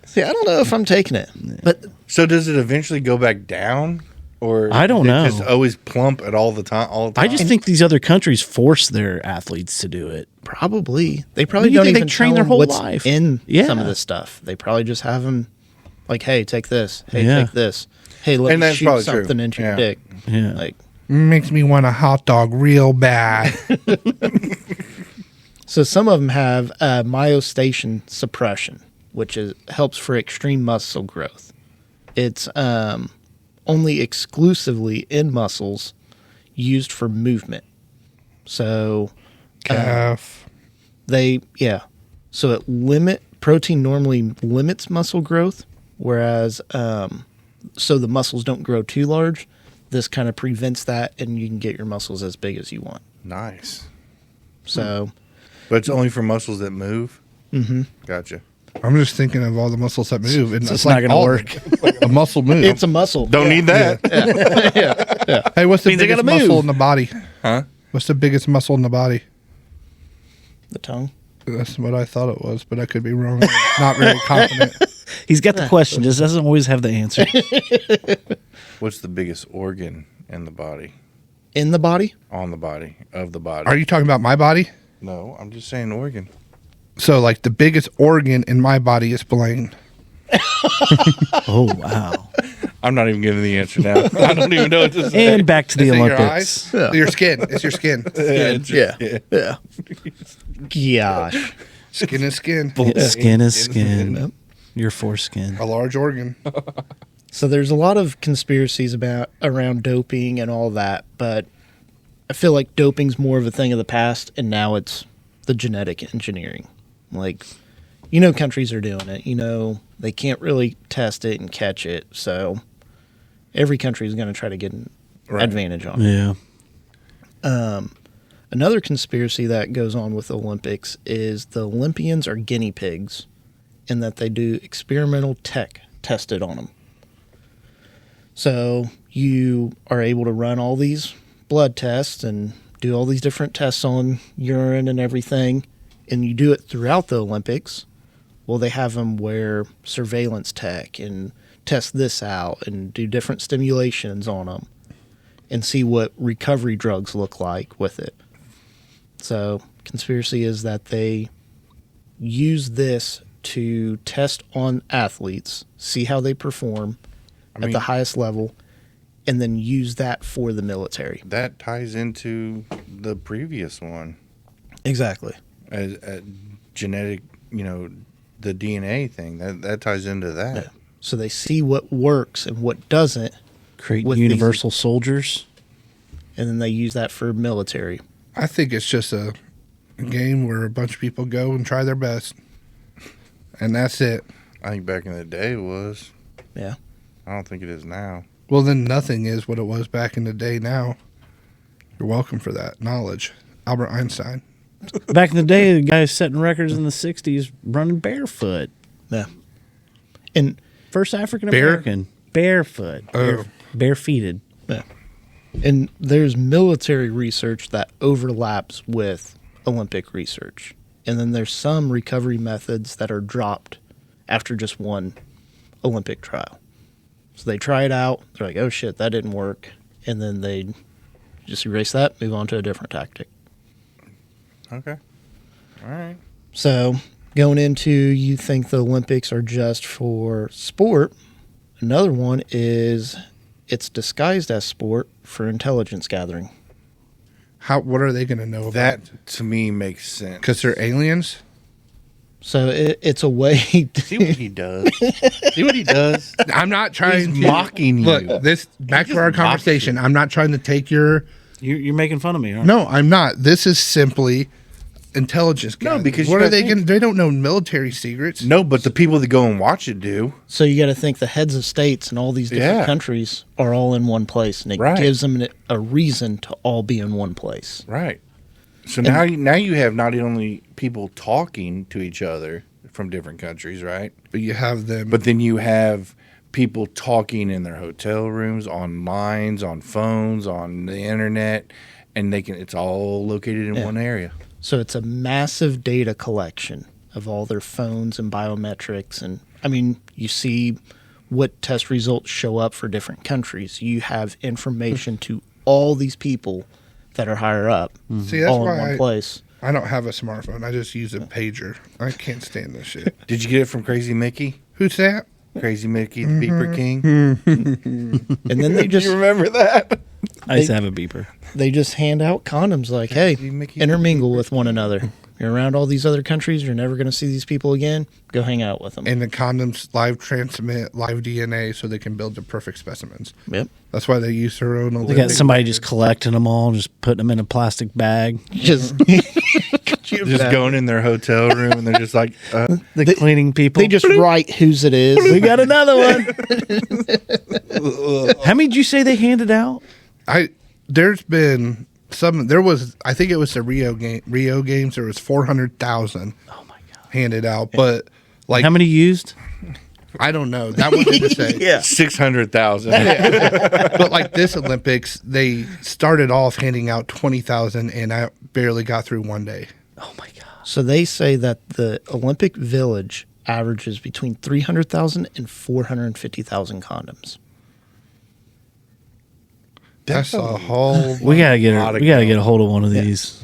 Speaker 4: See, I don't know if I'm taking it, but
Speaker 3: So does it eventually go back down? Or
Speaker 5: I don't
Speaker 3: is it
Speaker 5: know.
Speaker 3: just always plump at all the time?
Speaker 5: I just think these other countries force their athletes to do it.
Speaker 4: probably they probably
Speaker 5: What do you
Speaker 4: don't
Speaker 5: think? They
Speaker 4: even
Speaker 5: train
Speaker 4: tell
Speaker 5: their
Speaker 4: them
Speaker 5: whole
Speaker 4: what's
Speaker 5: life.
Speaker 4: in
Speaker 5: Yeah.
Speaker 4: some of this stuff. They probably just have them like, "Hey, take this. Hey,
Speaker 5: Yeah.
Speaker 4: take this. Hey, let
Speaker 3: And
Speaker 4: me
Speaker 3: that's
Speaker 4: shoot
Speaker 3: probably true.
Speaker 4: something into
Speaker 3: Yeah.
Speaker 4: your dick."
Speaker 5: Yeah.
Speaker 4: Like,
Speaker 1: Makes me want a hot dog real bad.
Speaker 4: so some of them have myostatin suppression, which helps for extreme muscle growth. It's only exclusively in muscles used for movement. So
Speaker 1: Calf.
Speaker 4: so protein normally limits muscle growth, whereas so the muscles don't grow too large. This kind of prevents that, and you can get your muscles as big as you want.
Speaker 3: nice.
Speaker 4: So
Speaker 3: But it's only for muscles that move? Mm-hmm. Gotcha.
Speaker 1: I'm just thinking of all the muscles that move. And
Speaker 5: it's not gonna
Speaker 1: all-
Speaker 5: work.
Speaker 1: A muscle move.
Speaker 4: it's a muscle.
Speaker 3: Don't need that.
Speaker 1: Hey, what's the
Speaker 5: Means I
Speaker 1: biggest
Speaker 5: gotta
Speaker 1: muscle
Speaker 5: move.
Speaker 1: in the body?
Speaker 3: Huh?
Speaker 1: What's the biggest muscle in the body?
Speaker 4: The tongue.
Speaker 1: That's what I thought it was, but I could be wrong. Not very confident.
Speaker 5: He's got the question, just doesn't always have the answer.
Speaker 3: What's the biggest organ in the body?
Speaker 4: In the body?
Speaker 3: On the body? Of the body?
Speaker 1: Are you talking about my body?
Speaker 3: No, I'm just saying organ.
Speaker 1: So, like, the biggest organ in my body is Blaine.
Speaker 5: Oh, wow.
Speaker 3: I'm not even giving the answer now. I don't even know what to say.
Speaker 5: And back to the
Speaker 1: Is it your
Speaker 5: Olympics.
Speaker 1: eyes? Your skin. It's your skin.
Speaker 4: Yeah. Gosh.
Speaker 1: Skin is skin.
Speaker 5: Skin is skin. Your foreskin.
Speaker 1: A large organ.
Speaker 4: So there's a lot of conspiracies around doping and all that, but I feel like doping's more of a thing of the past, and now it's the genetic engineering. Like, countries are doing it. They can't really test it and catch it, so every country is going to try to get an advantage on it.
Speaker 5: Yeah.
Speaker 4: Another conspiracy that goes on with the Olympics is the Olympians are guinea pigs, and that they do experimental tech tested on them. So you are able to run all these blood tests and do all these different tests on urine and everything, and you do it throughout the Olympics. Well, they have them wear surveillance tech and test this out and do different stimulations on them and see what recovery drugs look like with it. So conspiracy is that they use this to test on athletes, see how they perform at the highest level, and then use that for the military.
Speaker 3: That ties into the previous one.
Speaker 4: Exactly.
Speaker 3: As genetic, the DNA thing. That ties into that.
Speaker 4: Yeah. So they see what works and what doesn't,
Speaker 5: Create
Speaker 4: with
Speaker 5: universal soldiers.
Speaker 4: and then they use that for military.
Speaker 1: I think it's just a game where a bunch of people go and try their best. And that's it.
Speaker 3: I think back in the day it was.
Speaker 4: Yeah.
Speaker 3: I don't think it is now.
Speaker 1: Well, then nothing is what it was back in the day now. You're welcome for that knowledge. Albert Einstein.
Speaker 5: Back in the day, the guy was setting records in the 60s running barefoot.
Speaker 2: Yeah. And
Speaker 5: First African American. Barefoot.
Speaker 1: Oh.
Speaker 5: Barefeeted.
Speaker 2: yeah. And there's military research that overlaps with Olympic research. And then there's some recovery methods that are dropped after just one Olympic trial. So they try it out. They're like, oh shit, that didn't work. And then they just erase that, move on to a different tactic.
Speaker 3: Okay. All right.
Speaker 2: So going into you think the Olympics are just for sport. Another one is it's disguised as sport for intelligence gathering.
Speaker 1: What are they going to know about?
Speaker 3: That to me makes sense.
Speaker 1: Because they're aliens?
Speaker 2: So it's a way.
Speaker 3: See what he does. See what he does.
Speaker 1: I'm not trying
Speaker 3: He's
Speaker 1: to
Speaker 3: mocking you.
Speaker 1: Look, back to
Speaker 3: just
Speaker 1: our
Speaker 3: mocks
Speaker 1: conversation. I'm not trying to take your.
Speaker 5: You're making fun of me, aren't
Speaker 1: No, I'm not. This is simply intelligence.
Speaker 3: No,
Speaker 1: gathering.
Speaker 3: because you
Speaker 1: what are
Speaker 3: gotta
Speaker 1: they
Speaker 3: think-
Speaker 1: going? They don't know military secrets.
Speaker 3: No, but the people that go and watch it do.
Speaker 2: So you got to think the heads of states and all these different
Speaker 3: Yeah.
Speaker 2: countries are all in one place, and it
Speaker 3: Right.
Speaker 2: gives them a reason to all be in one place.
Speaker 3: Right. So now you have not only people talking to each other from different countries, right?
Speaker 1: But you have them.
Speaker 3: But then you have people talking in their hotel rooms, on lines, on phones, on the internet, and it's all located in
Speaker 2: Yeah.
Speaker 3: one area.
Speaker 2: So it's a massive data collection of all their phones and biometrics. And I mean, you see what test results show up for different countries. You have information to all these people that are higher up,
Speaker 1: See, that's
Speaker 2: all in
Speaker 1: why
Speaker 2: one place.
Speaker 1: I don't have a smartphone. I just use a pager. I can't stand this shit.
Speaker 3: Did you get it from Crazy Mickey?
Speaker 1: Who's that?
Speaker 3: Crazy Mickey, the Beeper King?
Speaker 2: And then they
Speaker 3: Do
Speaker 2: just
Speaker 3: you remember that?
Speaker 5: I used to have a beeper.
Speaker 2: they just hand out condoms like, hey,
Speaker 3: Crazy Mickey.
Speaker 2: intermingle with one another. You're around all these other countries. You're never going to see these people again. Go hang out with them.
Speaker 1: And the condoms live transmit live DNA so they can build the perfect specimens.
Speaker 2: Yep.
Speaker 1: That's why they use their own.
Speaker 5: They got
Speaker 1: Olympic
Speaker 5: somebody just
Speaker 1: methods.
Speaker 5: collecting them all, just putting them in a plastic bag.
Speaker 2: Just
Speaker 3: Just going in their hotel room and they're just like,
Speaker 5: The cleaning people.
Speaker 2: they just write whose it is.
Speaker 5: we got another one. How many did you say they handed out?
Speaker 1: There's been some. There was. I think it was the Rio games. There was 400,000
Speaker 5: Oh my god!
Speaker 1: handed out, but like
Speaker 5: How many used?
Speaker 1: I don't know. That one didn't say.
Speaker 2: Yeah.
Speaker 3: 600,000.
Speaker 1: But like this Olympics, they started off handing out 20,000, and I barely got through one day.
Speaker 5: Oh my god!
Speaker 2: So they say that the Olympic Village averages between 300,000 and 450,000 condoms.
Speaker 1: That's a whole.
Speaker 5: We gotta get
Speaker 3: lot of
Speaker 5: a hold of one of these.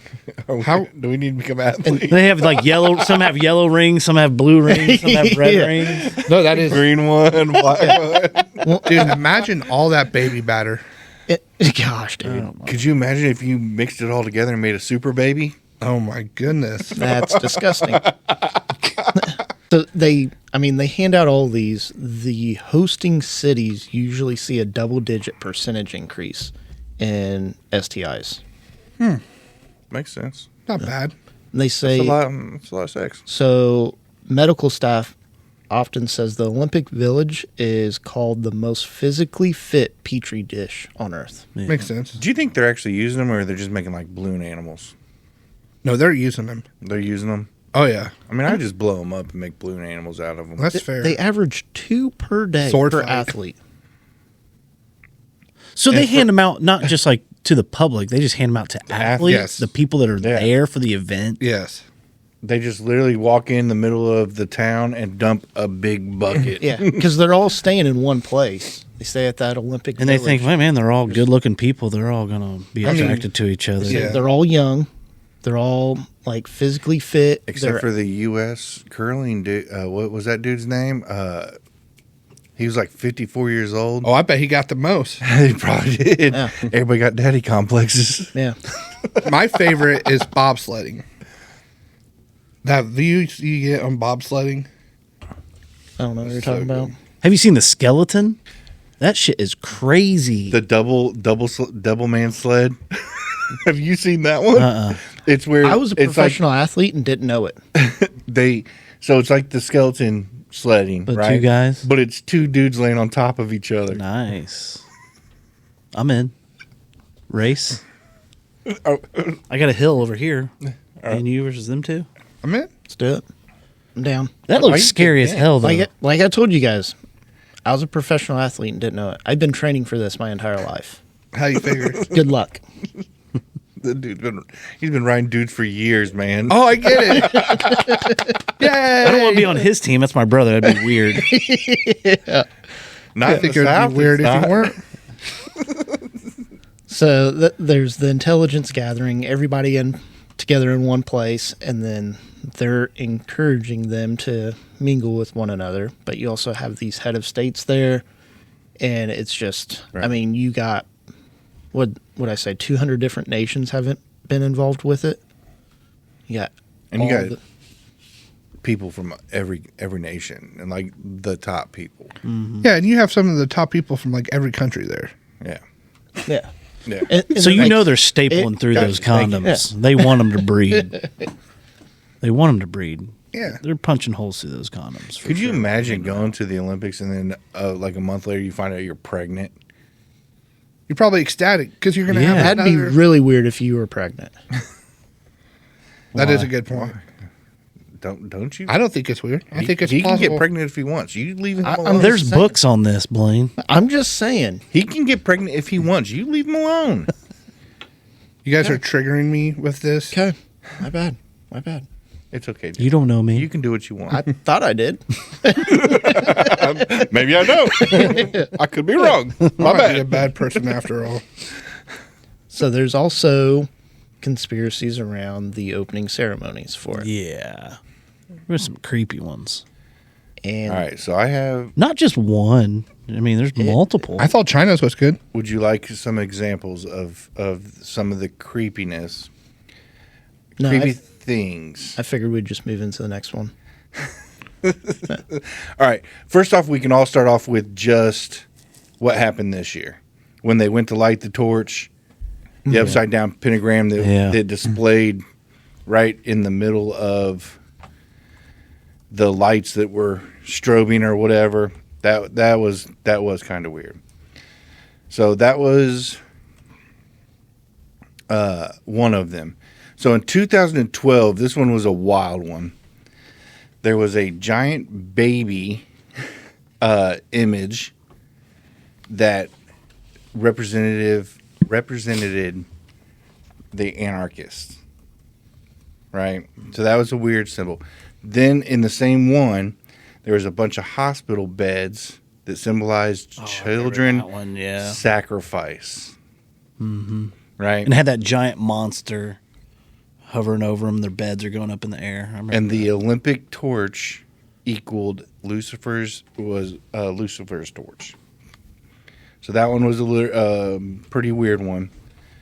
Speaker 1: How-
Speaker 3: do we need to become athletes?
Speaker 5: They have like yellow. Some have yellow rings. Some have blue rings. Some have red
Speaker 2: Yeah.
Speaker 5: rings.
Speaker 1: No, that is.
Speaker 3: Green one, black one.
Speaker 1: Dude, imagine all that baby batter.
Speaker 2: Gosh, dude.
Speaker 3: Could you imagine if you mixed it all together and made a super baby?
Speaker 1: Oh my goodness.
Speaker 2: That's disgusting. So they hand out all these. The hosting cities usually see a double-digit percentage increase in STIs.
Speaker 3: Makes sense.
Speaker 1: Not bad.
Speaker 2: And they say
Speaker 3: It's a lot of sex.
Speaker 2: so. Medical staff often says the Olympic Village is called the most physically fit petri dish on Earth.
Speaker 5: Yeah.
Speaker 1: Makes sense.
Speaker 3: Do you think they're actually using them or they're just making like balloon animals?
Speaker 1: No, they're using them.
Speaker 3: They're using them?
Speaker 1: Oh yeah,
Speaker 3: I mean, I just blow them up and make balloon animals out of them.
Speaker 1: that's fair.
Speaker 2: They average 2 per day
Speaker 1: Sword
Speaker 2: per
Speaker 1: fight.
Speaker 2: athlete.
Speaker 5: So they
Speaker 1: And
Speaker 5: hand them out not just like to the public. They just hand them out to athletes,
Speaker 1: yes.
Speaker 5: the people that are
Speaker 3: Yeah.
Speaker 5: there for the event.
Speaker 1: yes.
Speaker 3: They just literally walk in the middle of the town and dump a big bucket.
Speaker 2: Yeah, because they're all staying in one place. They stay at that Olympic
Speaker 5: And they
Speaker 2: Village.
Speaker 5: think, well, man, they're all good-looking people. They're all gonna be
Speaker 1: I mean,
Speaker 5: attracted to each other.
Speaker 1: yeah.
Speaker 2: They're all young. They're all like physically fit.
Speaker 3: Except
Speaker 2: They're-
Speaker 3: for the U.S. curling dude. What was that dude's name? He was like 54 years old.
Speaker 1: Oh, I bet he got the most.
Speaker 3: He probably did.
Speaker 2: Yeah.
Speaker 3: Everybody got daddy complexes.
Speaker 2: yeah.
Speaker 1: My favorite is bobsledding. That view you get on bobsledding.
Speaker 2: I don't know what you're
Speaker 1: So
Speaker 2: talking about.
Speaker 5: Have you seen the skeleton? That shit is crazy.
Speaker 3: The double man sled. Have you seen that one? It's where
Speaker 2: I was a
Speaker 3: it's
Speaker 2: professional athlete and didn't know it.
Speaker 3: So it's like the skeleton sledding,
Speaker 5: But
Speaker 3: right?
Speaker 5: two guys?
Speaker 3: But it's two dudes laying on top of each other.
Speaker 5: Nice. I'm in. Race.
Speaker 3: Oh,
Speaker 5: I got a hill over here. And you versus them two?
Speaker 1: I'm in.
Speaker 2: Let's do it. I'm down.
Speaker 5: That looks scary as hell, though.
Speaker 2: Like I told you guys, I was a professional athlete and didn't know it. I've been training for this my entire life.
Speaker 1: How you figure?
Speaker 2: Good luck.
Speaker 3: The he's been riding dudes for years, man.
Speaker 1: Oh, I get it. Yay!
Speaker 5: I don't want to be on his team. That's my brother. That'd be weird.
Speaker 3: Not
Speaker 1: I think it would be weird if you weren't.
Speaker 2: So there's the intelligence gathering, everybody together in one place, and then they're encouraging them to mingle with one another. But you also have these head of states there, and it's just,
Speaker 3: Right.
Speaker 2: I mean, you got, what would I say, 200 different nations haven't been involved with it. You got,
Speaker 3: And you
Speaker 2: all
Speaker 3: got people from every nation and like the top people.
Speaker 1: Yeah, and you have some of the top people from like every country there.
Speaker 3: Yeah.
Speaker 2: yeah.
Speaker 3: Yeah.
Speaker 2: And
Speaker 5: So you
Speaker 2: like,
Speaker 5: know they're stapling through those
Speaker 3: thank you.
Speaker 5: condoms. They want them to breed. They want them to breed.
Speaker 1: Yeah.
Speaker 5: They're punching holes through those condoms. for
Speaker 3: Could you
Speaker 5: sure.
Speaker 3: imagine going to the Olympics and then like a month later you find out you're pregnant?
Speaker 1: You're probably ecstatic because you're going to
Speaker 5: Yeah.
Speaker 1: have
Speaker 2: that'd be
Speaker 1: another.
Speaker 2: really weird if you were pregnant.
Speaker 1: That is
Speaker 5: Why?
Speaker 1: a good point.
Speaker 3: Don't you?
Speaker 1: I don't think it's weird. I think it's
Speaker 3: he can
Speaker 1: possible.
Speaker 3: get pregnant if he wants. You leave him
Speaker 2: I'm
Speaker 3: alone.
Speaker 5: There's
Speaker 2: saying.
Speaker 5: books on this, Blaine.
Speaker 2: I'm just saying.
Speaker 3: He can get pregnant if he wants. You leave him alone.
Speaker 1: You guys are triggering me with this.
Speaker 2: Okay. My bad.
Speaker 3: It's okay. Dude.
Speaker 5: You don't know me.
Speaker 3: You can do what you want.
Speaker 2: I thought I did.
Speaker 3: Maybe I don't. I could be wrong.
Speaker 1: My bad. Be a bad person after all.
Speaker 2: So there's also conspiracies around the opening ceremonies for it.
Speaker 5: Yeah. There's some creepy ones.
Speaker 2: And
Speaker 3: All right. So I have.
Speaker 5: Not just one. I mean, there's multiple.
Speaker 1: I thought China's was good.
Speaker 3: Would you like some examples of some of the creepiness?
Speaker 2: no,
Speaker 3: Creepy
Speaker 2: I
Speaker 3: things.
Speaker 2: figured we'd just move into the next one.
Speaker 3: All right. First off, we can all start off with just what happened this year when they went to light the torch, the upside down pentagram that displayed right in the middle of the lights that were strobing or whatever. That was kind of weird. So that was one of them. So in 2012, this one was a wild one. There was a giant baby image that represented the anarchists, right? So that was a weird symbol. Then in the same one, there was a bunch of hospital beds that symbolized children
Speaker 5: that one, yeah.
Speaker 3: sacrifice, right?
Speaker 5: And had that giant monster hovering over them. Their beds are going up in the air. I remember
Speaker 3: And the
Speaker 5: that.
Speaker 3: Olympic torch equaled Lucifer's torch. So that one was a pretty weird one.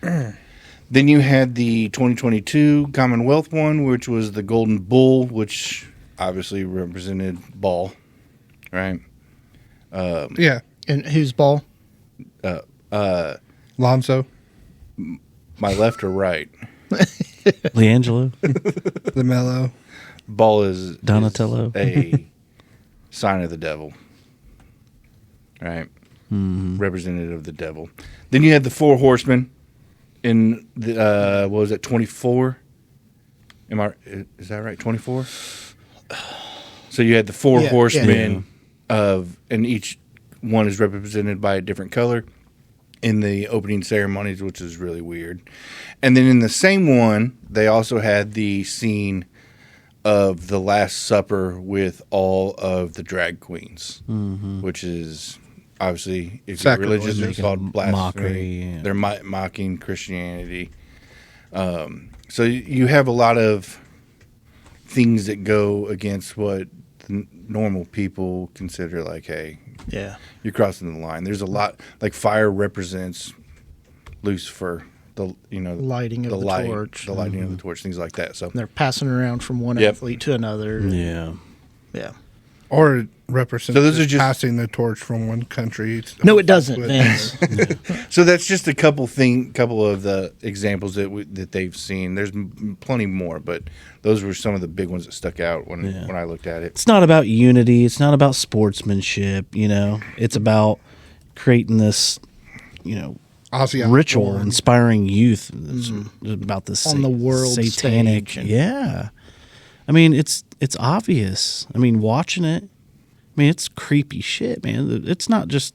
Speaker 3: Then you had the 2022 Commonwealth one, which was the golden bull, which obviously represented ball, right?
Speaker 1: Yeah.
Speaker 2: And whose ball?
Speaker 1: Lonzo,
Speaker 3: My left or right?
Speaker 5: Leangelo,
Speaker 1: the mellow.
Speaker 3: Ball is
Speaker 5: Donatello.
Speaker 3: a sign of the devil, right? Representative of the devil. Then you had the four horsemen in the what was it, 24? Is that right? 24. So you had the four
Speaker 2: Yeah,
Speaker 3: horsemen and each one is represented by a different color in the opening ceremonies, which is really weird. And then in the same one, they also had the scene of the Last Supper with all of the drag queens, which is obviously, if you're
Speaker 1: Sacrilege.
Speaker 3: religious, it's called blasphemy.
Speaker 5: Mockery, yeah.
Speaker 3: They're mocking Christianity. So you have a lot of things that go against what normal people consider like, hey,
Speaker 2: Yeah.
Speaker 3: you're crossing the line. There's a lot, like fire represents Lucifer,
Speaker 2: Lighting of the torch.
Speaker 3: the lighting of the torch, things like that. So
Speaker 2: They're passing around from one
Speaker 3: Yep.
Speaker 2: athlete to another.
Speaker 5: Yeah.
Speaker 2: Yeah.
Speaker 1: Or it represents
Speaker 3: So those are just-
Speaker 1: passing the torch from one country.
Speaker 2: No, it doesn't,
Speaker 1: With-
Speaker 2: Vince.
Speaker 3: So that's just a couple of the examples that they've seen. There's plenty more, but those were some of the big ones that stuck out when I looked at it.
Speaker 5: It's not about unity. It's not about sportsmanship. It's about creating this,
Speaker 1: Ozzy
Speaker 5: ritual
Speaker 1: Osbourne.
Speaker 5: inspiring youth. It's about this
Speaker 2: On the world
Speaker 5: satanic.
Speaker 2: stage and-
Speaker 5: Yeah, I mean it's obvious. I mean, watching it, I mean it's creepy shit, man. It's not just.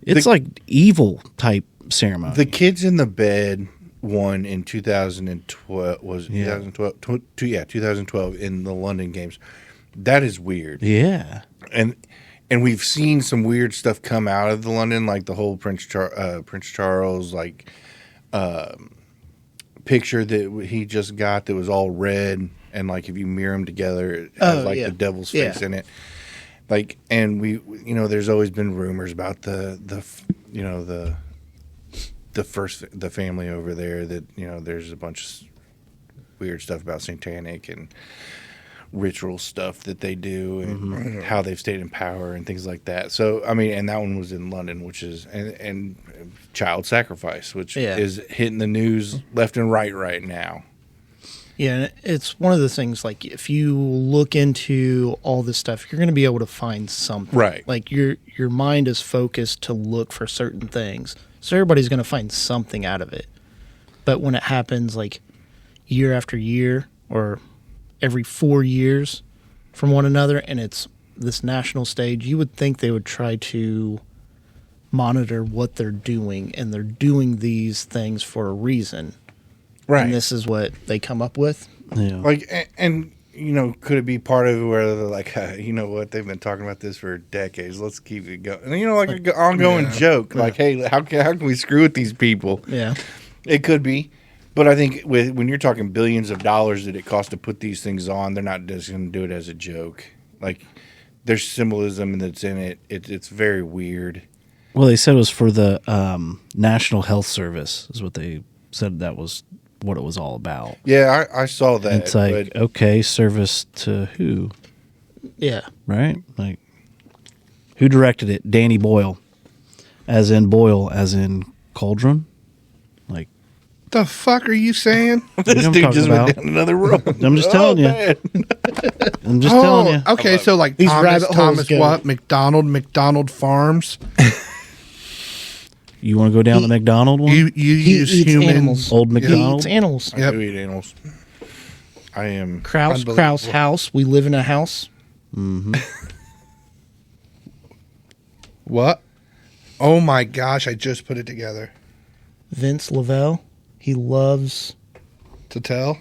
Speaker 5: It's like evil type ceremony.
Speaker 3: The Kids in the Bed won in 2012. Was it 2012? 2012 in the London Games. That is weird.
Speaker 5: Yeah.
Speaker 3: And we've seen some weird stuff come out of the London, like the whole Prince Charles picture that he just got that was all red, and like if you mirror them together, it has the devil's face in it. Like, and we, there's always been rumors about the family over there that there's a bunch of weird stuff about satanic and ritual stuff that they do and how they've stayed in power and things like that. So I mean, and that one was in London, which is and child sacrifice, which is hitting the news left and right now.
Speaker 2: Yeah, and it's one of the things, like, if you look into all this stuff, you're going to be able to find something.
Speaker 3: Right.
Speaker 2: Like, your mind is focused to look for certain things. So everybody's going to find something out of it. But when it happens, like, year after year or every 4 years from one another, and it's this national stage, you would think they would try to monitor what they're doing, and they're doing these things for a reason.
Speaker 3: Right.
Speaker 2: And this is what they come up with.
Speaker 5: Yeah.
Speaker 3: Like, and could it be part of it where they're like, you know what, they've been talking about this for decades. Let's keep it going. And, like an ongoing joke. Like, hey, how can we screw with these people?
Speaker 2: Yeah.
Speaker 3: It could be. But I think when you're talking billions of dollars that it costs to put these things on, they're not just going to do it as a joke. Like, there's symbolism that's in it. It's very weird.
Speaker 5: Well, they said it was for the National Health Service is what they said that was what it was all about.
Speaker 3: Yeah, I saw that.
Speaker 5: It's like, okay, service to who?
Speaker 2: Yeah.
Speaker 5: Right? Like, who directed it? Danny Boyle. As in Cauldron? Like,
Speaker 1: The fuck are you saying?
Speaker 3: this
Speaker 5: I'm
Speaker 3: dude
Speaker 5: talking
Speaker 3: just
Speaker 5: about?
Speaker 3: went down another road.
Speaker 5: I'm just telling you.
Speaker 3: Man.
Speaker 5: I'm just telling you.
Speaker 1: Okay, so like
Speaker 2: These
Speaker 1: Thomas
Speaker 2: rabbit holes go.
Speaker 1: what? McDonald Farms.
Speaker 5: You want to go down the McDonald one?
Speaker 1: You
Speaker 2: He
Speaker 1: use
Speaker 2: eats
Speaker 1: humans.
Speaker 2: animals.
Speaker 5: Old
Speaker 2: He
Speaker 5: McDonald?
Speaker 2: eats animals.
Speaker 3: I do eat animals. I am.
Speaker 2: Kraus
Speaker 1: Unbelievable.
Speaker 2: house. We live in a house.
Speaker 1: What? Oh my gosh! I just put it together.
Speaker 2: Vince Lavelle. He loves.
Speaker 1: To tell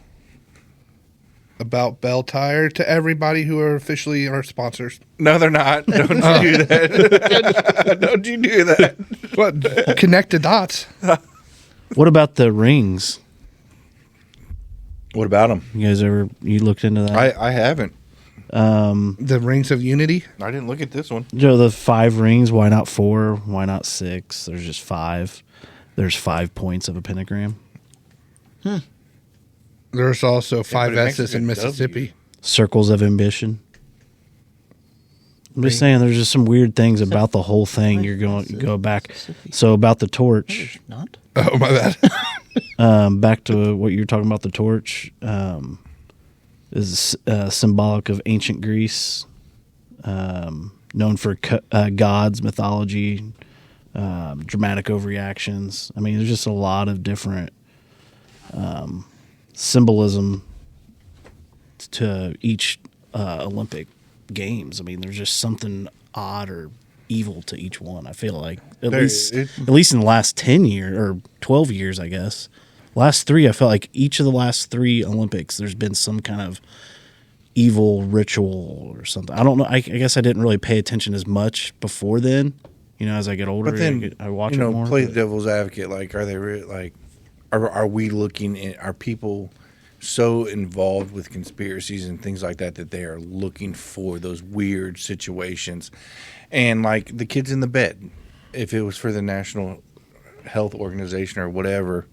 Speaker 1: about Bell Tire to everybody who are officially our sponsors.
Speaker 3: No, they're not. Don't you do that. Don't you do that.
Speaker 1: What? Connect the dots.
Speaker 5: What about the rings?
Speaker 3: What about them?
Speaker 5: You guys you looked into that?
Speaker 3: I haven't.
Speaker 1: The rings of unity.
Speaker 3: I didn't look at this one.
Speaker 5: Joe, the 5 rings, why not 4? Why not 6? There's just 5. There's 5 points of a pentagram.
Speaker 1: There's also five
Speaker 3: but it makes
Speaker 1: S's
Speaker 3: a
Speaker 1: in
Speaker 3: good
Speaker 1: Mississippi.
Speaker 5: Circles of ambition. I'm just saying there's just some weird things about the whole thing. You're going to go back. So about the torch,
Speaker 2: Not.
Speaker 1: Oh my bad.
Speaker 5: back to what you were talking about, the torch is symbolic of ancient Greece, known for gods, mythology, dramatic overreactions. I mean, there's just a lot of different symbolism to each Olympic Games. I mean, there's just something odd or evil to each one. I feel like at least in the last 10 years or 12 years, I guess. Last 3, I felt like each of the last 3 Olympics, there's been some kind of evil ritual or something. I don't know. I guess I didn't really pay attention as much before then. As I get older,
Speaker 3: But then
Speaker 5: I watch it more.
Speaker 3: play the devil's advocate. Like, are they like? Are we looking at? Are people so involved with conspiracies and things like that that they are looking for those weird situations? And like the Kids in the Bed, if it was for the National Health Organization or whatever,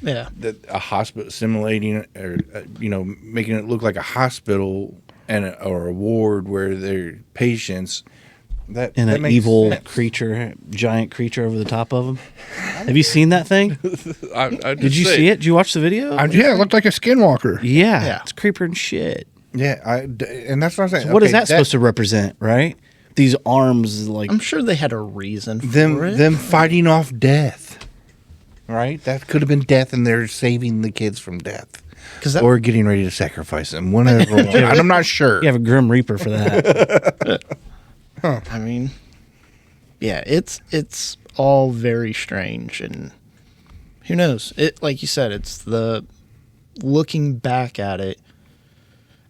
Speaker 2: Yeah.
Speaker 3: that a hospital simulating or making it look like a hospital or a ward where they're patients. That
Speaker 5: an
Speaker 3: makes
Speaker 5: evil
Speaker 3: sense.
Speaker 5: creature, giant creature over the top of him. Have you seen that thing? Did you see it? Did you watch the video?
Speaker 1: Yeah, it looked like a skinwalker.
Speaker 5: Yeah, it's creeper and shit.
Speaker 3: Yeah, and that's what I'm saying.
Speaker 5: So what is that supposed to represent, right? These arms, like
Speaker 2: I'm sure they had a reason for it.
Speaker 3: them fighting off death. right? That could have been death, and they're saving the kids from death.
Speaker 2: That,
Speaker 3: or getting ready to sacrifice them. Whatever. I'm not sure.
Speaker 5: You have a Grim Reaper for that.
Speaker 2: I mean, yeah, it's all very strange, and who knows? It, like you said, it's the looking back at it.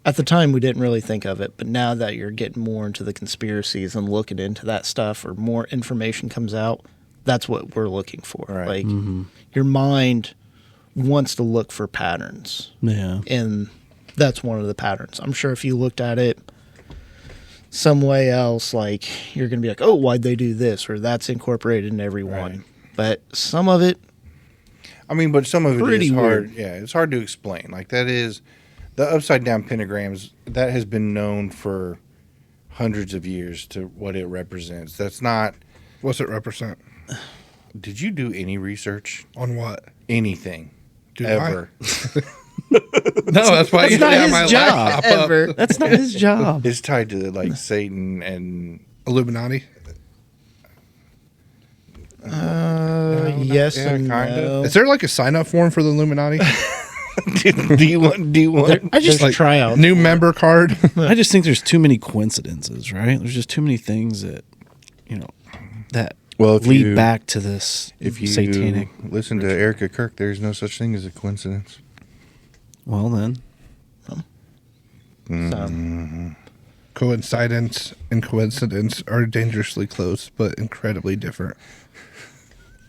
Speaker 2: At the time, we didn't really think of it, but now that you're getting more into the conspiracies and looking into that stuff, or more information comes out, that's what we're looking for.
Speaker 3: Right.
Speaker 2: Like your mind wants to look for patterns.
Speaker 5: Yeah.
Speaker 2: And that's one of the patterns. I'm sure if you looked at it some way else, like you're going to be like, oh, why'd they do this? Or that's incorporated in every one.
Speaker 3: Right.
Speaker 2: But some of it,
Speaker 3: I mean, but some of it
Speaker 2: pretty
Speaker 3: is hard.
Speaker 2: weird.
Speaker 3: Yeah, it's hard to explain. Like that is the upside down pentagrams. That has been known for hundreds of years to what it represents. That's not.
Speaker 1: What's it represent?
Speaker 3: Did you do any research?
Speaker 1: On what?
Speaker 3: Anything.
Speaker 1: Do
Speaker 3: Ever.
Speaker 1: No, that's why you
Speaker 5: not
Speaker 1: have
Speaker 5: his
Speaker 1: my
Speaker 5: job.
Speaker 1: laptop up.
Speaker 2: Ever.
Speaker 5: That's not his job.
Speaker 3: It's tied to like Satan and
Speaker 1: Illuminati.
Speaker 2: Yes
Speaker 3: yeah,
Speaker 2: and
Speaker 3: kinda.
Speaker 2: no.
Speaker 1: Is there like a sign up form for the Illuminati?
Speaker 3: do you want
Speaker 5: I just
Speaker 2: There's tryouts.
Speaker 1: New member card.
Speaker 5: I just think there's too many coincidences, right? There's just too many things that, that
Speaker 3: Well, if
Speaker 5: lead
Speaker 3: you-
Speaker 5: back to this
Speaker 3: if you
Speaker 5: satanic.
Speaker 3: listen to Erica Kirk, there's no such thing as a coincidence.
Speaker 5: Well, then.
Speaker 2: So,
Speaker 1: Coincidence and coincidence are dangerously close, but incredibly different.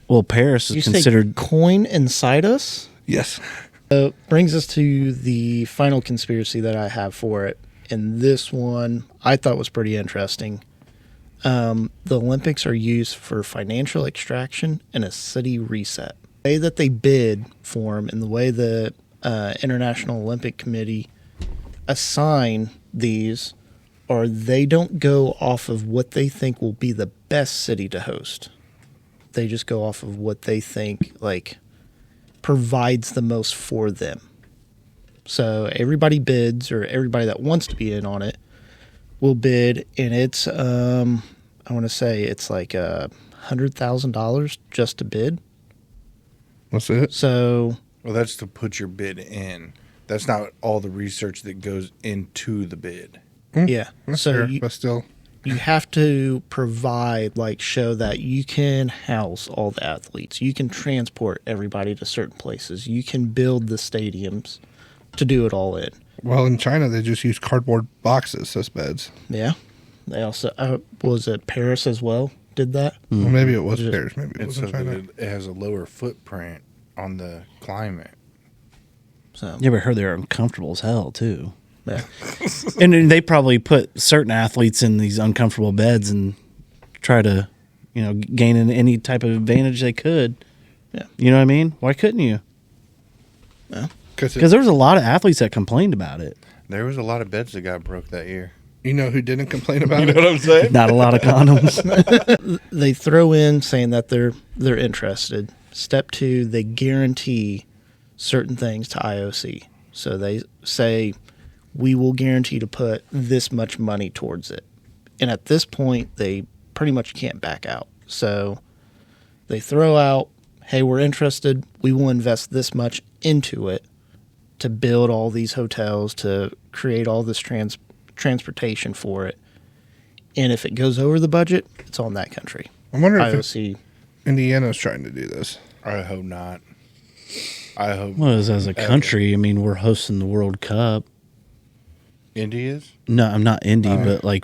Speaker 5: Well, Paris
Speaker 2: you
Speaker 5: is
Speaker 2: say
Speaker 5: considered.
Speaker 2: coin inside us?
Speaker 1: Yes.
Speaker 2: Brings us to the final conspiracy that I have for it. And this one I thought was pretty interesting. The Olympics are used for financial extraction and a city reset. The way that they bid for them and the way the International Olympic Committee assign these are they don't go off of what they think will be the best city to host. They just go off of what they think like provides the most for them. So everybody bids, or everybody that wants to be in on it will bid, and it's I want to say it's like $100,000 just to bid.
Speaker 1: That's it.
Speaker 2: So
Speaker 3: Well, that's to put your bid in. That's not all the research that goes into the bid.
Speaker 2: yeah,
Speaker 1: That's
Speaker 2: so
Speaker 1: fair,
Speaker 2: you,
Speaker 1: but still.
Speaker 2: you have to provide, like, show that you can house all the athletes. You can transport everybody to certain places. You can build the stadiums to do it all in.
Speaker 1: Well, in China, they just use cardboard boxes as beds.
Speaker 2: Yeah. They also, was it Paris as well? Did that?
Speaker 1: Well, maybe it was
Speaker 2: Just-
Speaker 1: Paris. Maybe it
Speaker 3: And
Speaker 1: was
Speaker 3: so
Speaker 1: in
Speaker 3: that
Speaker 1: China.
Speaker 3: it has a lower footprint on the climate.
Speaker 2: So,
Speaker 5: You ever heard they're uncomfortable as hell, too.
Speaker 2: yeah.
Speaker 5: And then they probably put certain athletes in these uncomfortable beds and try to, gain any type of advantage they could.
Speaker 2: Yeah.
Speaker 5: You know what I mean? Why couldn't you?
Speaker 1: Because
Speaker 5: Because there was a lot of athletes that complained about it.
Speaker 3: There was a lot of beds that got broke that year.
Speaker 1: you know who didn't complain about it?
Speaker 3: I'm saying?
Speaker 5: Not a lot of condoms.
Speaker 2: They throw in saying that they're interested. Step 2, they guarantee certain things to IOC. So they say, we will guarantee to put this much money towards it. And at this point, they pretty much can't back out. So they throw out, hey, we're interested. We will invest this much into it to build all these hotels, to create all this transportation for it. And if it goes over the budget, it's on that country.
Speaker 1: I'm wondering if
Speaker 2: IOC.
Speaker 1: Indiana's trying to do this.
Speaker 3: I hope not. I hope
Speaker 5: Well, as a country, I mean, we're hosting the World Cup.
Speaker 3: India's.
Speaker 5: No, I'm not Indy,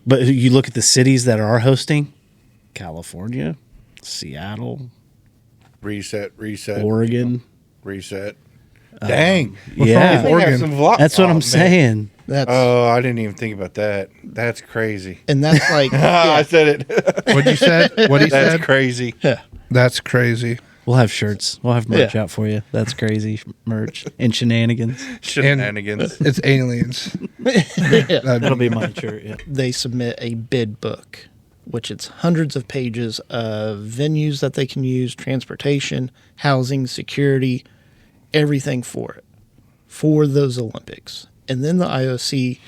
Speaker 5: but you look at the cities that are hosting: California, Seattle,
Speaker 3: Reset.
Speaker 5: Oregon.
Speaker 3: Reset. Dang.
Speaker 5: Yeah,
Speaker 1: wrong with Oregon?
Speaker 5: that's what
Speaker 3: Oh,
Speaker 5: I'm
Speaker 3: man.
Speaker 5: saying.
Speaker 2: That's
Speaker 3: Oh, I didn't even think about that. That's crazy.
Speaker 2: and that's like
Speaker 3: I
Speaker 2: yeah,
Speaker 3: said it.
Speaker 1: What you said? What he
Speaker 3: That's
Speaker 1: said?
Speaker 3: crazy.
Speaker 1: That's crazy.
Speaker 5: We'll have shirts. We'll have merch
Speaker 2: Yeah.
Speaker 5: out for you. That's crazy merch and shenanigans.
Speaker 3: Shenanigans.
Speaker 1: It's aliens.
Speaker 5: That'll be my shirt. Yeah.
Speaker 2: they submit a bid book, which it's hundreds of pages of venues that they can use, transportation, housing, security, everything for it, for those Olympics. And then the IOC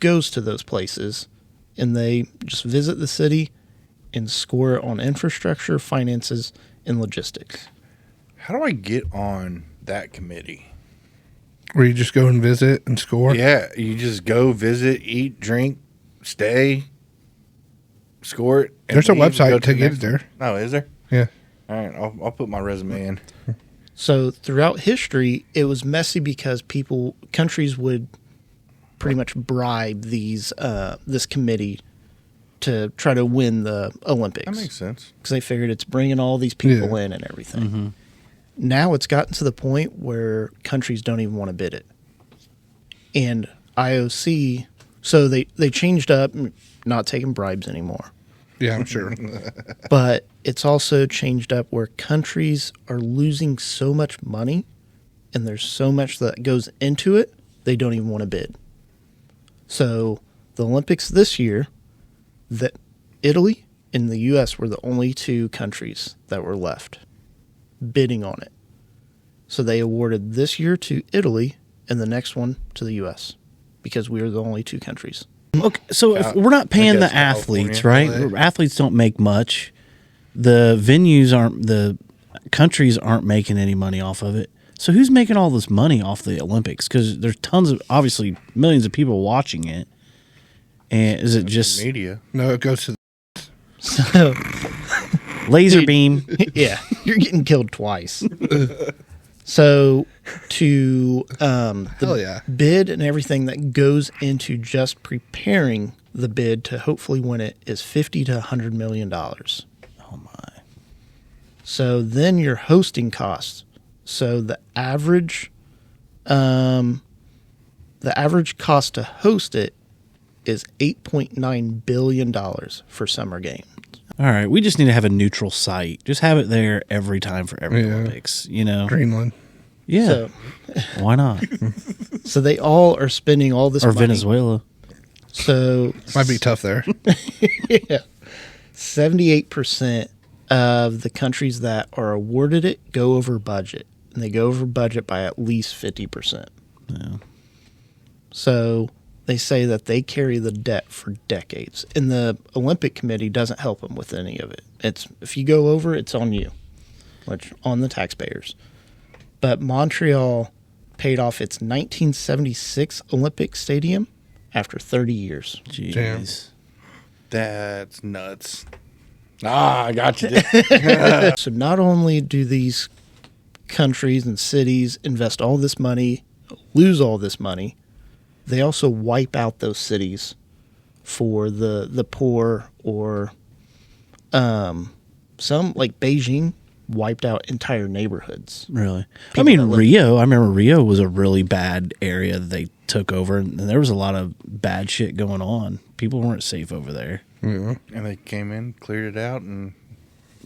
Speaker 2: goes to those places and they just visit the city and score on infrastructure, finances, and logistics.
Speaker 3: How do I get on that committee?
Speaker 1: Where you just go and visit and score.
Speaker 3: Yeah, you just go visit, eat, drink, stay, score it. and
Speaker 1: There's a
Speaker 3: leave and
Speaker 1: website
Speaker 3: go
Speaker 1: to
Speaker 3: the
Speaker 1: get
Speaker 3: next
Speaker 1: it there.
Speaker 3: one. Oh, is there?
Speaker 1: Yeah.
Speaker 3: All right, I'll put my resume in.
Speaker 2: So throughout history, it was messy because countries would pretty much bribe this committee to try to win the Olympics.
Speaker 3: That makes sense.
Speaker 2: Because they figured it's bringing all these people
Speaker 1: Yeah.
Speaker 2: in and everything. Now it's gotten to the point where countries don't even want to bid it. And IOC, so they changed up, not taking bribes anymore.
Speaker 1: Yeah, I'm sure.
Speaker 2: But it's also changed up where countries are losing so much money and there's so much that goes into it, they don't even want to bid. So the Olympics this year, that Italy and the U.S. were the only two countries that were left bidding on it. So they awarded this year to Italy and the next one to the U.S. because we are the only two countries.
Speaker 5: Okay, so if we're not
Speaker 3: I
Speaker 5: paying
Speaker 3: guess
Speaker 5: the athletes,
Speaker 3: California.
Speaker 5: right? Athletes don't make much. The the countries aren't making any money off of it. So who's making all this money off the Olympics? Because there's tons of, obviously, millions of people watching it. And is it just
Speaker 3: Media.
Speaker 1: No, it goes to
Speaker 2: So,
Speaker 5: laser beam?
Speaker 2: yeah, you're getting killed twice. So to
Speaker 1: hell yeah.
Speaker 2: bid and everything that goes into just preparing the bid to hopefully win it is $50 to $100 million.
Speaker 5: Oh my!
Speaker 2: So then your hosting costs. So the average cost to host it is $8.9 billion for summer games.
Speaker 5: All right, we just need to have a neutral site. Just have it there every time for every
Speaker 1: Yeah.
Speaker 5: Olympics. You know?
Speaker 1: Greenland.
Speaker 5: Yeah.
Speaker 2: So,
Speaker 5: Why not?
Speaker 2: so they all are spending all this
Speaker 5: Or
Speaker 2: money.
Speaker 5: Venezuela.
Speaker 2: So
Speaker 1: Might be tough there.
Speaker 2: yeah, 78% of the countries that are awarded it go over budget, and they go over budget by at least 50%.
Speaker 5: Yeah.
Speaker 2: So they say that they carry the debt for decades, and the Olympic Committee doesn't help them with any of it. It's if you go over, it's on you, which on the taxpayers. But Montreal paid off its 1976 Olympic Stadium after 30 years.
Speaker 5: Jeez.
Speaker 3: That's nuts. I got you.
Speaker 2: So not only do these countries and cities invest all this money, lose all this money, they also wipe out those cities for the poor, or some, like Beijing, wiped out entire neighborhoods.
Speaker 5: Really?
Speaker 2: People
Speaker 5: I mean,
Speaker 2: that live-
Speaker 5: Rio. I remember Rio was a really bad area that they took over, and there was a lot of bad shit going on. People weren't safe over there.
Speaker 1: Yeah.
Speaker 3: And they came in, cleared it out, and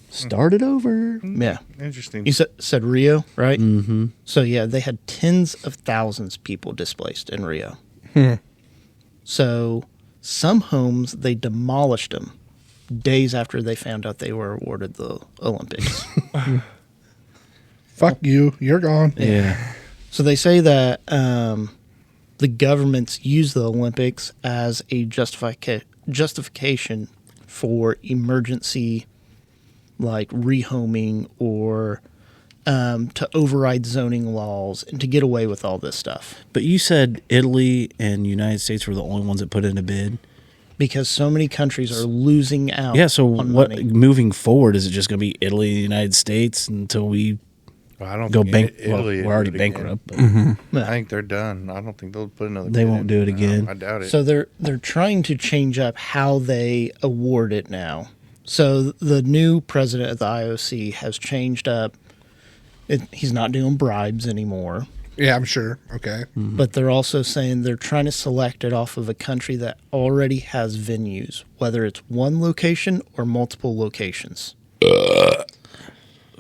Speaker 5: Started over.
Speaker 2: Yeah.
Speaker 3: interesting.
Speaker 2: You said Rio, right?
Speaker 5: Mm-hmm.
Speaker 2: So yeah, they had tens of thousands of people displaced in Rio. So some homes, they demolished them days after they found out they were awarded the Olympics.
Speaker 1: Fuck you. You're gone.
Speaker 5: Yeah.
Speaker 2: So they say that the governments use the Olympics as a justification for emergency, like rehoming, or to override zoning laws and to get away with all this stuff.
Speaker 5: But you said Italy and United States were the only ones that put in a bid.
Speaker 2: Because so many countries are losing out.
Speaker 5: Yeah. So
Speaker 2: on
Speaker 5: what?
Speaker 2: money.
Speaker 5: Moving forward, is it just going to be Italy and the United States until we
Speaker 3: Well, I don't
Speaker 5: go
Speaker 3: think
Speaker 5: bank? Well,
Speaker 3: Italy
Speaker 5: we're already
Speaker 3: would again.
Speaker 5: bankrupt. But
Speaker 3: I think they're done. I don't think they'll put another.
Speaker 5: They
Speaker 3: bid
Speaker 5: won't
Speaker 3: in.
Speaker 5: do it again.
Speaker 3: I doubt it.
Speaker 2: So they're trying to change up how they award it now. So the new president of the IOC has changed up. He's not doing bribes anymore,
Speaker 1: Yeah, I'm sure. Okay.
Speaker 2: but they're also saying they're trying to select it off of a country that already has venues, whether it's one location or multiple locations.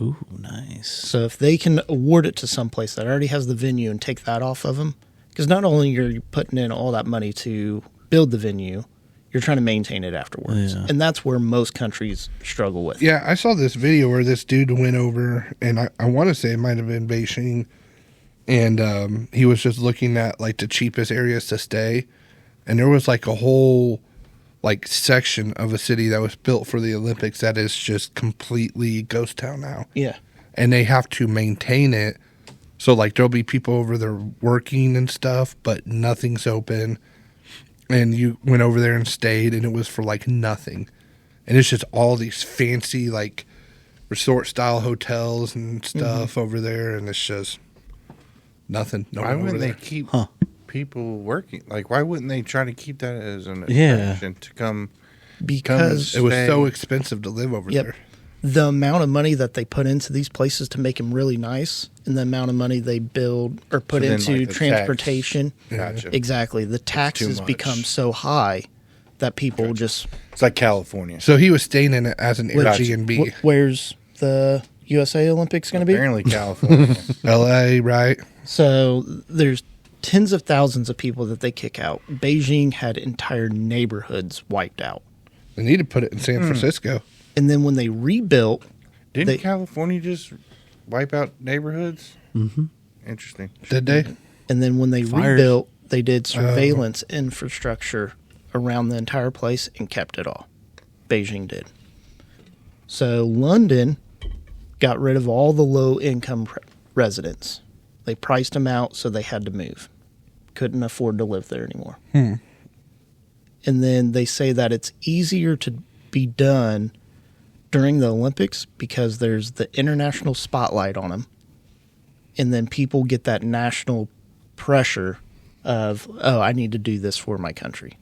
Speaker 5: Ooh, nice.
Speaker 2: So if they can award it to some place that already has the venue and take that off of them, because not only are you putting in all that money to build the venue, you're trying to maintain it afterwards.
Speaker 5: Yeah.
Speaker 2: And that's where most countries struggle with.
Speaker 1: Yeah, I saw this video where this dude went over, and I want to say it might have been Beijing, and he was just looking at like the cheapest areas to stay, and there was like a whole like section of a city that was built for the Olympics that is just completely ghost town now.
Speaker 2: Yeah.
Speaker 1: and they have to maintain it. So like there'll be people over there working and stuff, but nothing's open. And you went over there and stayed, and it was for like nothing. And it's just all these fancy like resort style hotels and stuff over there, and it's just nothing. No
Speaker 3: Why
Speaker 1: one over
Speaker 3: wouldn't they
Speaker 1: there.
Speaker 3: keep people working? Like, why wouldn't they try to keep that as an
Speaker 5: Yeah.
Speaker 3: attraction to come?
Speaker 2: Because
Speaker 1: It was
Speaker 3: stay?
Speaker 1: so expensive to live over
Speaker 2: Yep.
Speaker 1: there.
Speaker 2: the amount of money that they put into these places to make them really nice, and the amount of money they build or put
Speaker 3: So then,
Speaker 2: into
Speaker 3: like, the
Speaker 2: transportation,
Speaker 3: Gotcha.
Speaker 2: exactly, the taxes
Speaker 3: much.
Speaker 2: become so high that people just.
Speaker 3: It's like California.
Speaker 1: So he was staying in it as an Airbnb.
Speaker 2: Where's the USA Olympics going to be?
Speaker 3: Apparently, California.
Speaker 1: LA, right?
Speaker 2: So there's tens of thousands of people that they kick out. Beijing had entire neighborhoods wiped out.
Speaker 1: They need to put it in San Francisco.
Speaker 2: And then when they rebuilt,
Speaker 3: Didn't
Speaker 2: They-
Speaker 3: California just wipe out neighborhoods? Mm-hmm. Interesting.
Speaker 1: Did they?
Speaker 2: and then when they
Speaker 5: Fires.
Speaker 2: rebuilt, they did surveillance infrastructure around the entire place and kept it all. Beijing did. So London got rid of all the low income residents. They priced them out, so they had to move. Couldn't afford to live there anymore. And then they say that it's easier to be done during the Olympics because there's the international spotlight on them. And then people get that national pressure of, oh, I need to do this for my country.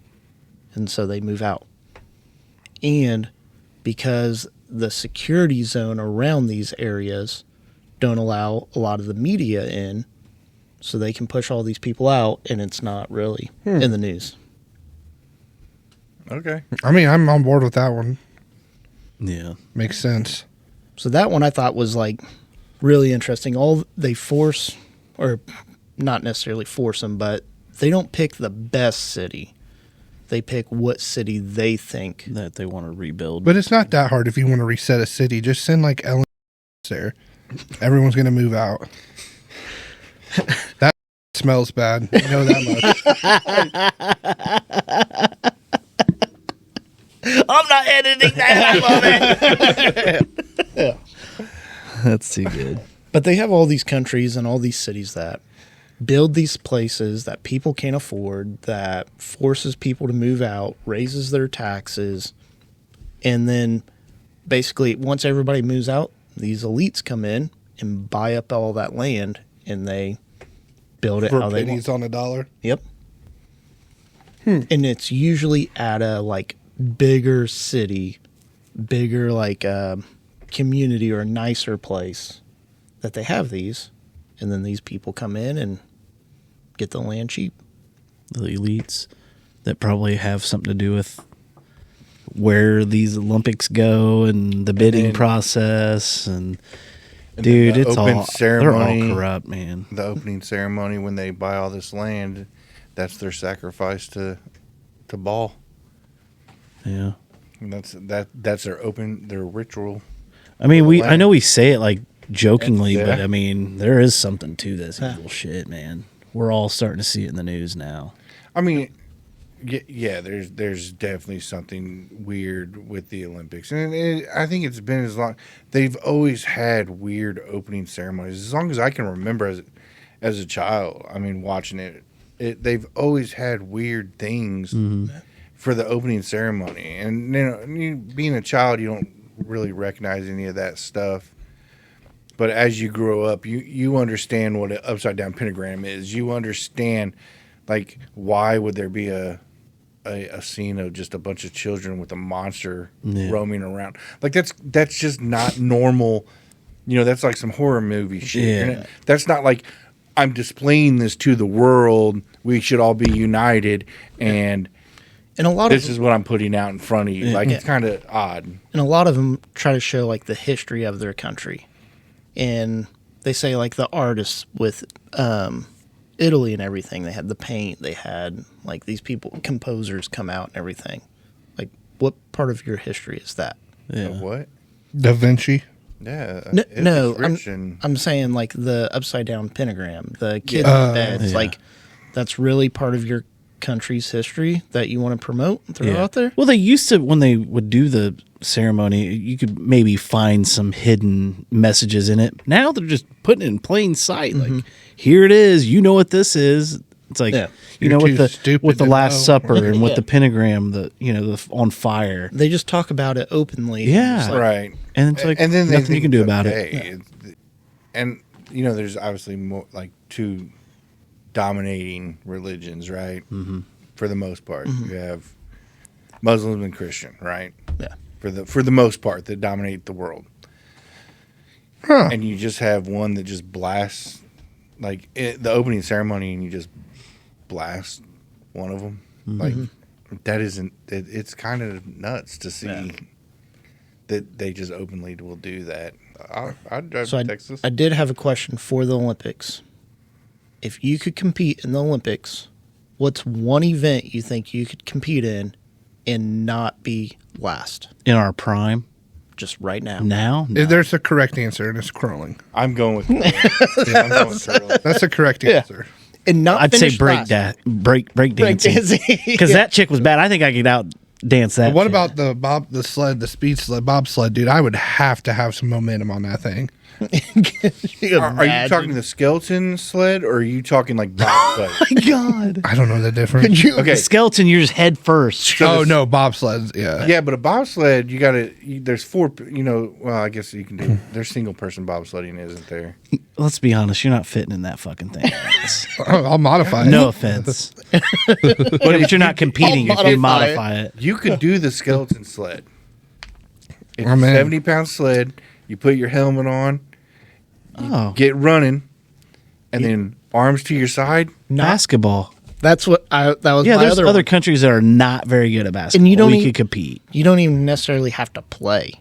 Speaker 2: And so they move out. And because the security zone around these areas don't allow a lot of the media in, so they can push all these people out, and it's not really in the news.
Speaker 3: Okay.
Speaker 1: I mean, I'm on board with that one.
Speaker 5: Yeah.
Speaker 1: Makes sense.
Speaker 2: So that one I thought was like really interesting. All they force, or not necessarily force them, but they don't pick the best city. They pick what city they think.
Speaker 5: That they want to rebuild.
Speaker 1: But it's not that hard if you want to reset a city. Just send like Ellen there. Everyone's going to move out. That smells bad. You know that much.
Speaker 2: I'm not editing that. I love it.
Speaker 5: That's too good.
Speaker 2: But they have all these countries and all these cities that build these places that people can't afford, that forces people to move out, raises their taxes, and then basically once everybody moves out, these elites come in and buy up all that land, and they build it
Speaker 1: For
Speaker 2: how they
Speaker 1: pennies
Speaker 2: want.
Speaker 1: on a dollar.
Speaker 2: Yep. And it's usually at a like bigger city, bigger like community or nicer place that they have these, and then these people come in and get the land cheap.
Speaker 5: The elites that probably have something to do with where these Olympics go and the bidding
Speaker 3: then-
Speaker 5: process and
Speaker 3: And
Speaker 5: dude,
Speaker 3: then the
Speaker 5: it's
Speaker 3: open
Speaker 5: all
Speaker 3: ceremony-
Speaker 5: they're all corrupt, man.
Speaker 3: The opening ceremony when they buy all this land, that's their sacrifice to Baal.
Speaker 5: Yeah.
Speaker 3: And that's their ritual.
Speaker 5: I mean, I
Speaker 3: land.
Speaker 5: know we say it like jokingly,
Speaker 3: Yeah.
Speaker 5: but I mean, there is something to this evil shit, man. We're all starting to see it in the news now.
Speaker 3: I mean, yeah, there's definitely something weird with the Olympics, and I think it's been as long. They've always had weird opening ceremonies, as long as I can remember as a child. I mean, watching it, they've always had weird things for the opening ceremony, and being a child, you don't really recognize any of that stuff. But as you grow up, you understand what an upside down pentagram is. You understand, like, why would there be a scene of just a bunch of children with a monster roaming around? Like, that's just not normal. That's like some horror movie shit.
Speaker 5: Yeah.
Speaker 3: That's not like, I'm displaying this to the world. We should all be united, and
Speaker 2: And a lot
Speaker 3: this
Speaker 2: of
Speaker 3: is what I'm putting out in front of you. Like, it's kind of odd.
Speaker 2: and a lot of them try to show like the history of their country, and they say like the artists with Italy and everything, they had the paint, they had like these people, composers come out and everything. Like, what part of your history is that?
Speaker 5: Yeah.
Speaker 3: What?
Speaker 1: Da Vinci.
Speaker 3: Yeah.
Speaker 2: No,
Speaker 3: it's rich and-
Speaker 2: I'm saying like the upside down pentagram, the kids in beds,
Speaker 5: Yeah.
Speaker 2: like that's really part of your country's history that you want to promote and throw out there.
Speaker 5: Well, they used to when they would do the ceremony, you could maybe find some hidden messages in it. Now they're just putting it in plain sight. Like, here it is. You know what this is. It's like,
Speaker 2: Yeah.
Speaker 5: you know,
Speaker 1: You're too
Speaker 5: with
Speaker 1: stupid
Speaker 5: the
Speaker 1: to
Speaker 5: Last
Speaker 1: know.
Speaker 5: Supper and with the pentagram, the on fire.
Speaker 2: They just talk about it openly.
Speaker 5: Yeah.
Speaker 2: It's like,
Speaker 3: Right.
Speaker 5: And it's like,
Speaker 3: and then they
Speaker 5: nothing you
Speaker 3: think
Speaker 5: can do
Speaker 3: it's
Speaker 5: about it.
Speaker 3: okay. And you know, there's obviously more like two dominating religions, right? Mm-hmm. For the most part, you have Muslim and Christian, right?
Speaker 2: Yeah.
Speaker 3: For the most part, that dominate the world.
Speaker 1: Huh.
Speaker 3: And you just have one that just blasts, like the opening ceremony, and you just blast one of them. Like that isn't. It's kind of nuts to see that they just openly will do that. I'd drive
Speaker 2: So
Speaker 3: to Texas.
Speaker 2: I did have a question for the Olympics. If you could compete in the Olympics, what's one event you think you could compete in and not be last?
Speaker 5: In our prime
Speaker 2: Just right now.
Speaker 5: now, no.
Speaker 1: There's a correct answer, and it's curling.
Speaker 3: I'm going with. Yeah, I'm going with curling.
Speaker 1: That's a correct answer.
Speaker 2: And not
Speaker 5: I'd say
Speaker 2: finish
Speaker 5: break
Speaker 2: last.
Speaker 5: break dancing,
Speaker 2: Breakdancing.
Speaker 5: because that chick was bad. I think I could out dance that.
Speaker 1: But what
Speaker 5: chick.
Speaker 1: about the speed sled, bobsled, dude? I would have to have some momentum on that thing.
Speaker 3: Are you talking the skeleton sled, or are you talking like bobsled?
Speaker 2: God.
Speaker 1: I don't know the difference.
Speaker 2: Could you?
Speaker 3: Okay.
Speaker 5: the skeleton? You're just head first.
Speaker 1: Oh no, bobsleds. Yeah.
Speaker 3: Yeah, but a bobsled, you got to. There's four. You know, well, I guess you can do. There's single person bobsledding, isn't there?
Speaker 5: Let's be honest. You're not fitting in that fucking thing.
Speaker 1: I'll modify it.
Speaker 5: No offense, but you're not competing if you modify it.
Speaker 3: You could do the skeleton sled. It's
Speaker 1: Oh,
Speaker 3: a
Speaker 1: man.
Speaker 3: 70-pound sled. You put your helmet on,
Speaker 5: Oh,
Speaker 3: get running, and then arms to your side.
Speaker 5: basketball.
Speaker 2: That's what that was
Speaker 5: Yeah,
Speaker 2: my
Speaker 5: there's
Speaker 2: other
Speaker 5: other
Speaker 2: one.
Speaker 5: countries that are not very good at basketball.
Speaker 2: And you don't
Speaker 5: we
Speaker 2: e-
Speaker 5: could compete.
Speaker 2: You don't even necessarily have to play.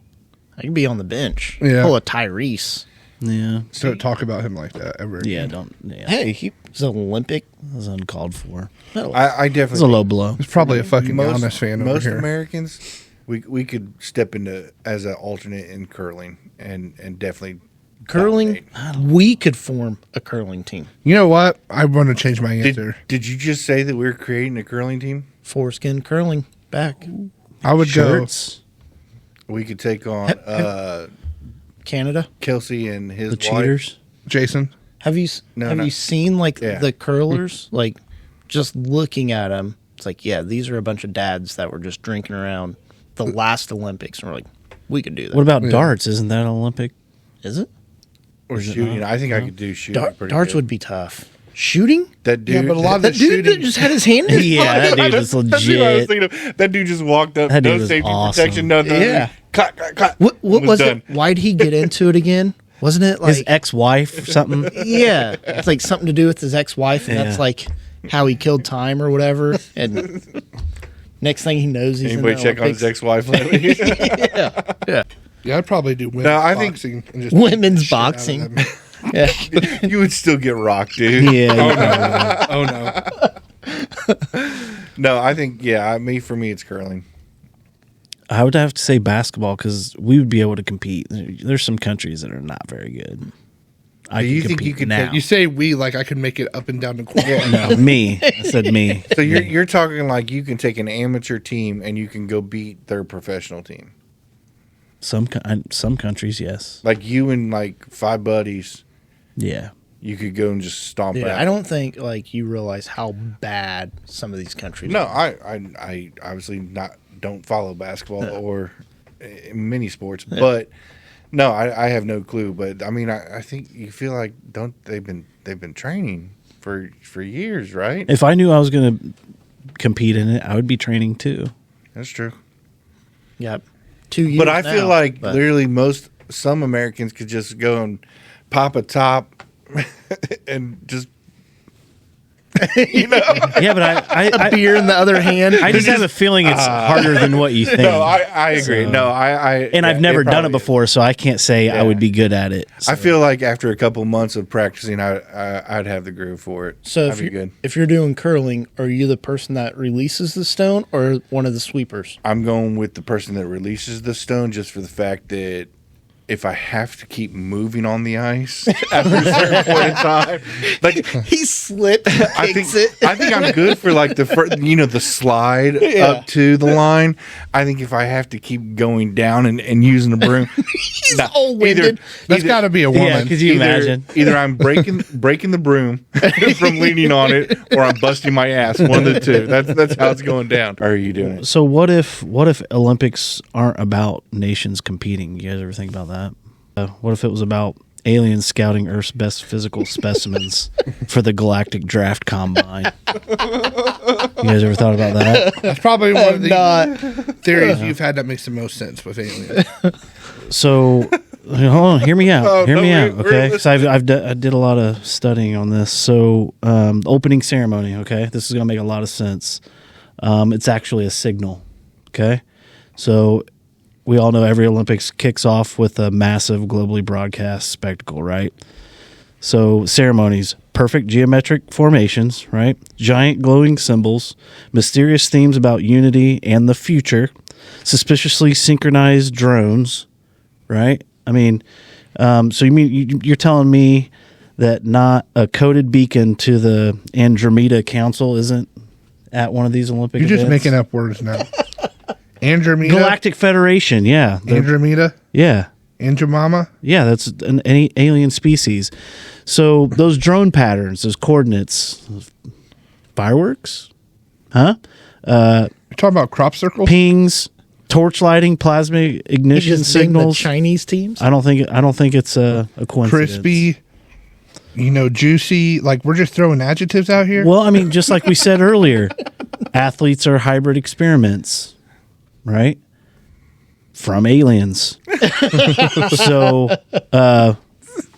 Speaker 2: I could be on the bench.
Speaker 1: Yeah.
Speaker 2: Pull a Tyrese.
Speaker 5: Yeah,
Speaker 1: Don't talk about him like that ever.
Speaker 5: yeah. Don't. Yeah,
Speaker 2: Hey, he's an Olympic.
Speaker 5: that was uncalled for.
Speaker 3: I
Speaker 5: It was a
Speaker 3: definitely.
Speaker 5: low blow.
Speaker 1: He's probably a fucking Giannis fan over
Speaker 3: most
Speaker 1: here.
Speaker 3: Americans, we could step into as an alternate in curling and definitely
Speaker 2: Curling,
Speaker 3: dominate.
Speaker 2: we could form a curling team.
Speaker 1: You know what? I want to change my answer.
Speaker 3: Did you just say that we were creating a curling team?
Speaker 2: Foreskin curling back.
Speaker 1: I would
Speaker 5: Shirts,
Speaker 3: We could take on
Speaker 2: Canada.
Speaker 3: Kelsey and his
Speaker 5: the
Speaker 3: wife.
Speaker 5: cheaters.
Speaker 1: go, Jason.
Speaker 2: Have you
Speaker 3: No,
Speaker 2: have
Speaker 3: no.
Speaker 2: you seen like
Speaker 3: Yeah.
Speaker 2: the curlers? Like just looking at them, it's like, yeah, these are a bunch of dads that were just drinking around the last Olympics, and we're like, we could do that.
Speaker 5: What about darts? Isn't that an Olympic?
Speaker 2: Is it?
Speaker 3: Or shooting. I think I could do shooting. pretty
Speaker 2: Darts
Speaker 3: good.
Speaker 2: would be tough. Shooting?
Speaker 3: That dude.
Speaker 1: Yeah, but a lot of
Speaker 2: That
Speaker 1: the
Speaker 2: dude that
Speaker 1: shooting.
Speaker 2: just had his hand in his
Speaker 5: Yeah, that
Speaker 2: pocket.
Speaker 5: dude was
Speaker 3: That's what I was
Speaker 5: legit.
Speaker 3: thinking of. That dude just walked up,
Speaker 5: That dude
Speaker 3: no
Speaker 5: was
Speaker 3: safety
Speaker 5: awesome.
Speaker 3: protection, nothing.
Speaker 2: Yeah.
Speaker 3: Clap, clap, clap.
Speaker 2: What was
Speaker 3: done.
Speaker 2: it? Why'd he get into it again? Wasn't it
Speaker 5: His
Speaker 2: like
Speaker 5: ex-wife or something.
Speaker 2: yeah, it's like something to do with his ex-wife, and that's
Speaker 5: Yeah.
Speaker 2: like how he killed time or whatever. And next thing he knows, he's
Speaker 3: Anybody
Speaker 2: in the
Speaker 3: check on his
Speaker 2: Olympics.
Speaker 3: ex-wife lately?
Speaker 1: Yeah, I'd probably do women's
Speaker 3: No, I think-
Speaker 1: boxing. And just beat
Speaker 2: Women's
Speaker 1: the shit out of
Speaker 2: boxing.
Speaker 1: them.
Speaker 2: Yeah.
Speaker 3: You would still get rocked, dude.
Speaker 5: Yeah,
Speaker 1: Oh no.
Speaker 3: No, I think for me it's curling.
Speaker 5: I would have to say basketball because we would be able to compete. There's some countries that are not very good. I
Speaker 3: Do
Speaker 5: could
Speaker 3: you think
Speaker 5: compete
Speaker 3: you could
Speaker 5: now.
Speaker 3: take-
Speaker 1: You say we like I could make it up and down the court.
Speaker 5: No, me. I said me.
Speaker 3: So you're talking like you can take an amateur team and you can go beat their professional team.
Speaker 5: Some countries, yes.
Speaker 3: Like you and like 5 buddies,
Speaker 5: Yeah.
Speaker 3: you could go and just stomp
Speaker 2: Dude,
Speaker 3: out.
Speaker 2: I don't think like you realize how bad some of these countries
Speaker 3: No,
Speaker 2: are.
Speaker 3: I obviously don't follow basketball or many sports, but no, I have no clue. But I mean, I think you feel like they've been training for years, right?
Speaker 5: If I knew I was going to compete in it, I would be training too.
Speaker 3: That's true.
Speaker 2: Yeah. 2 years
Speaker 3: But I feel
Speaker 2: now,
Speaker 3: like
Speaker 2: but-
Speaker 3: literally some Americans could just go and pop a top and just
Speaker 5: Yeah, but I
Speaker 2: beer in the other hand.
Speaker 5: I just have a feeling it's harder than what you think.
Speaker 3: no, I agree.
Speaker 5: So-
Speaker 3: No,
Speaker 5: and I've never done it
Speaker 3: probably is.
Speaker 5: before, so I can't say I
Speaker 3: Yeah.
Speaker 5: would be good at it.
Speaker 3: I feel like after a couple months of practicing, I'd have the groove for it.
Speaker 2: So
Speaker 3: That'd be good.
Speaker 2: if you're doing curling, are you the person that releases the stone or one of the sweepers?
Speaker 3: I'm going with the person that releases the stone just for the fact that if I have to keep moving on the ice after a certain point in time, like
Speaker 2: He slips,
Speaker 3: I
Speaker 2: kicks
Speaker 3: think
Speaker 2: it.
Speaker 3: I think I'm good for like the first, the slide up to the line. I think if I have to keep going down and using the broom,
Speaker 2: He's all winded.
Speaker 1: That's got to be a woman.
Speaker 5: Yeah, could you imagine?
Speaker 3: Either I'm breaking the broom from leaning on it, or I'm busting my ass. One of the two. That's how it's going down. Or are you doing it?
Speaker 5: So what if Olympics aren't about nations competing? You guys ever think about that? What if it was about aliens scouting Earth's best physical specimens for the galactic draft combine? You guys ever thought about that?
Speaker 1: That's probably one of the
Speaker 2: Not.
Speaker 1: theories you've had that makes the most sense with aliens.
Speaker 5: So, hold on, hear me out. Hear me
Speaker 3: no,
Speaker 5: out,
Speaker 3: we're
Speaker 5: okay? Because I did a lot of studying on this. So, opening ceremony, okay? This is going to make a lot of sense. It's actually a signal, okay? So, we all know every Olympics kicks off with a massive globally broadcast spectacle, right? So, ceremonies, perfect geometric formations, right? Giant glowing symbols, mysterious themes about unity and the future, suspiciously synchronized drones, right? I mean, so you're telling me that not a coded beacon to the Andromeda Council isn't at one of these Olympic
Speaker 1: You're just
Speaker 5: events?
Speaker 1: making up words now. Andromeda?
Speaker 5: Galactic Federation, yeah.
Speaker 1: Andromeda?
Speaker 5: Yeah.
Speaker 1: Andromama?
Speaker 5: Yeah, that's an alien species. So those drone patterns, those coordinates, fireworks? Huh?
Speaker 1: You're talking about crop circles?
Speaker 5: Pings, torch lighting, plasma ignition
Speaker 2: Just named the
Speaker 5: signals.
Speaker 2: Chinese teams.
Speaker 5: I don't think it's a coincidence.
Speaker 1: Crispy, juicy. Like, we're just throwing adjectives out here?
Speaker 5: Well, I mean, just like we said earlier, athletes are hybrid experiments, right? From aliens. So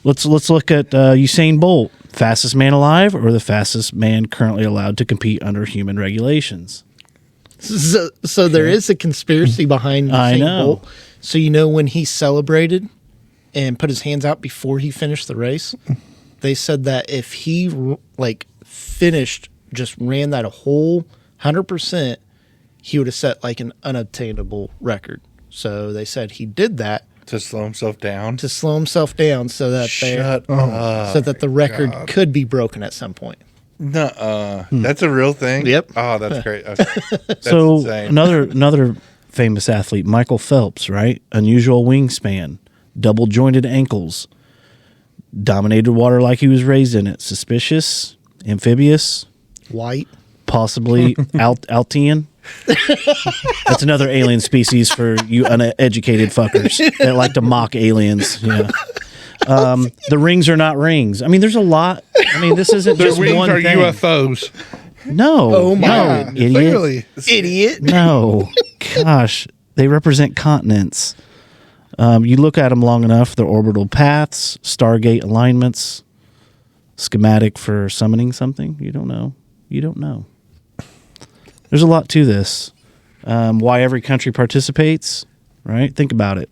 Speaker 5: let's look at Usain Bolt, fastest man alive or the fastest man currently allowed to compete under human regulations.
Speaker 2: So there is a conspiracy behind
Speaker 5: I
Speaker 2: Usain
Speaker 5: know.
Speaker 2: Bolt. So when he celebrated and put his hands out before he finished the race, they said that if he finished, just ran that a whole 100%, he would have set like an unobtainable record. So they said he did that
Speaker 3: To slow himself down.
Speaker 2: to slow himself down so that
Speaker 3: Shut up.
Speaker 2: so that the record could be broken at some point.
Speaker 3: No, that's a real thing.
Speaker 2: Yep.
Speaker 3: Oh, that's great. Okay. That's
Speaker 5: So
Speaker 3: insane.
Speaker 5: another famous athlete, Michael Phelps, right? Unusual wingspan, double jointed ankles, dominated water like he was raised in it. Suspicious, amphibious,
Speaker 2: White.
Speaker 5: possibly Altian. That's another alien species for you uneducated fuckers that like to mock aliens. Yeah. The rings are not rings. I mean, there's a lot. I mean, this isn't
Speaker 1: Their
Speaker 5: just
Speaker 1: wings
Speaker 5: one
Speaker 1: are
Speaker 5: thing.
Speaker 1: UFOs.
Speaker 5: No.
Speaker 2: Oh, my
Speaker 5: no,
Speaker 2: goodness.
Speaker 5: idiot.
Speaker 1: Clearly.
Speaker 2: Idiot.
Speaker 5: No. Gosh, they represent continents. You look at them long enough, their orbital paths, Stargate alignments, schematic for summoning something. You don't know. You don't know. There's a lot to this. Why every country participates, right? Think about it.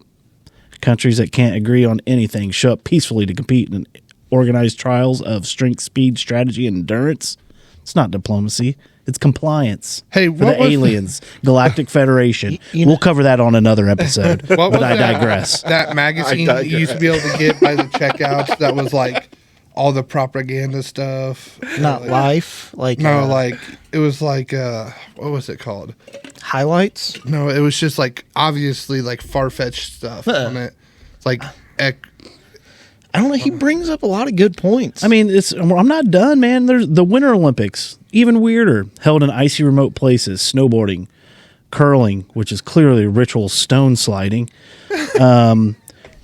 Speaker 5: Countries that can't agree on anything show up peacefully to compete in organized trials of strength, speed, strategy, and endurance. It's not diplomacy. It's compliance.
Speaker 1: Hey,
Speaker 5: for
Speaker 1: what
Speaker 5: the
Speaker 1: was
Speaker 5: aliens, Galactic Federation. We'll cover that on another episode,
Speaker 1: What
Speaker 5: but
Speaker 1: was
Speaker 5: I
Speaker 1: that-
Speaker 5: digress.
Speaker 1: That magazine
Speaker 3: I
Speaker 1: you used to be able to get by the checkouts that was like all the propaganda stuff.
Speaker 2: Not life.
Speaker 1: It was like what was it called?
Speaker 2: Highlights.
Speaker 1: No, it was just like obviously like far-fetched stuff on it. It's like
Speaker 2: I don't know. He brings up a lot of good points.
Speaker 5: I mean, I'm not done, man. There's the Winter Olympics, even weirder, held in icy remote places, snowboarding, curling, which is clearly ritual stone sliding.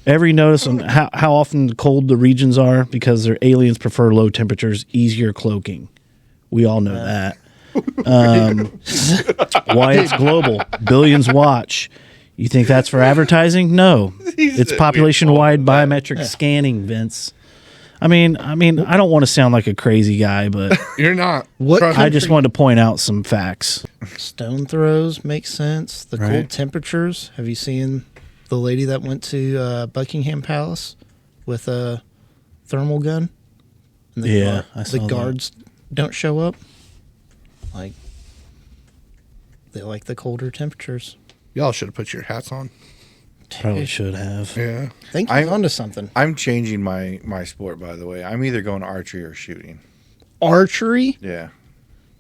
Speaker 5: Every notice on how often cold the regions are because their aliens prefer low temperatures, easier cloaking. We all know that. Why it's global. Billions watch. You think that's for advertising? No. It's population-wide biometric scanning, Vince. I mean, I don't want to sound like a crazy guy, but
Speaker 1: you're not.
Speaker 2: What
Speaker 1: Trust
Speaker 5: I
Speaker 1: me.
Speaker 5: just wanted to point out some facts.
Speaker 2: Stone throws make sense. The
Speaker 5: Right.
Speaker 2: cold temperatures. Have you seen the lady that went to Buckingham Palace with a thermal gun? And
Speaker 5: Yeah, I saw
Speaker 2: the
Speaker 5: that.
Speaker 2: guards don't show up. Like, they like the colder temperatures.
Speaker 1: Y'all should have put your hats on.
Speaker 5: Probably should have.
Speaker 1: Yeah.
Speaker 2: I think he's onto something.
Speaker 3: I'm changing my sport, by the way. I'm either going archery or shooting.
Speaker 2: Archery?
Speaker 3: Yeah.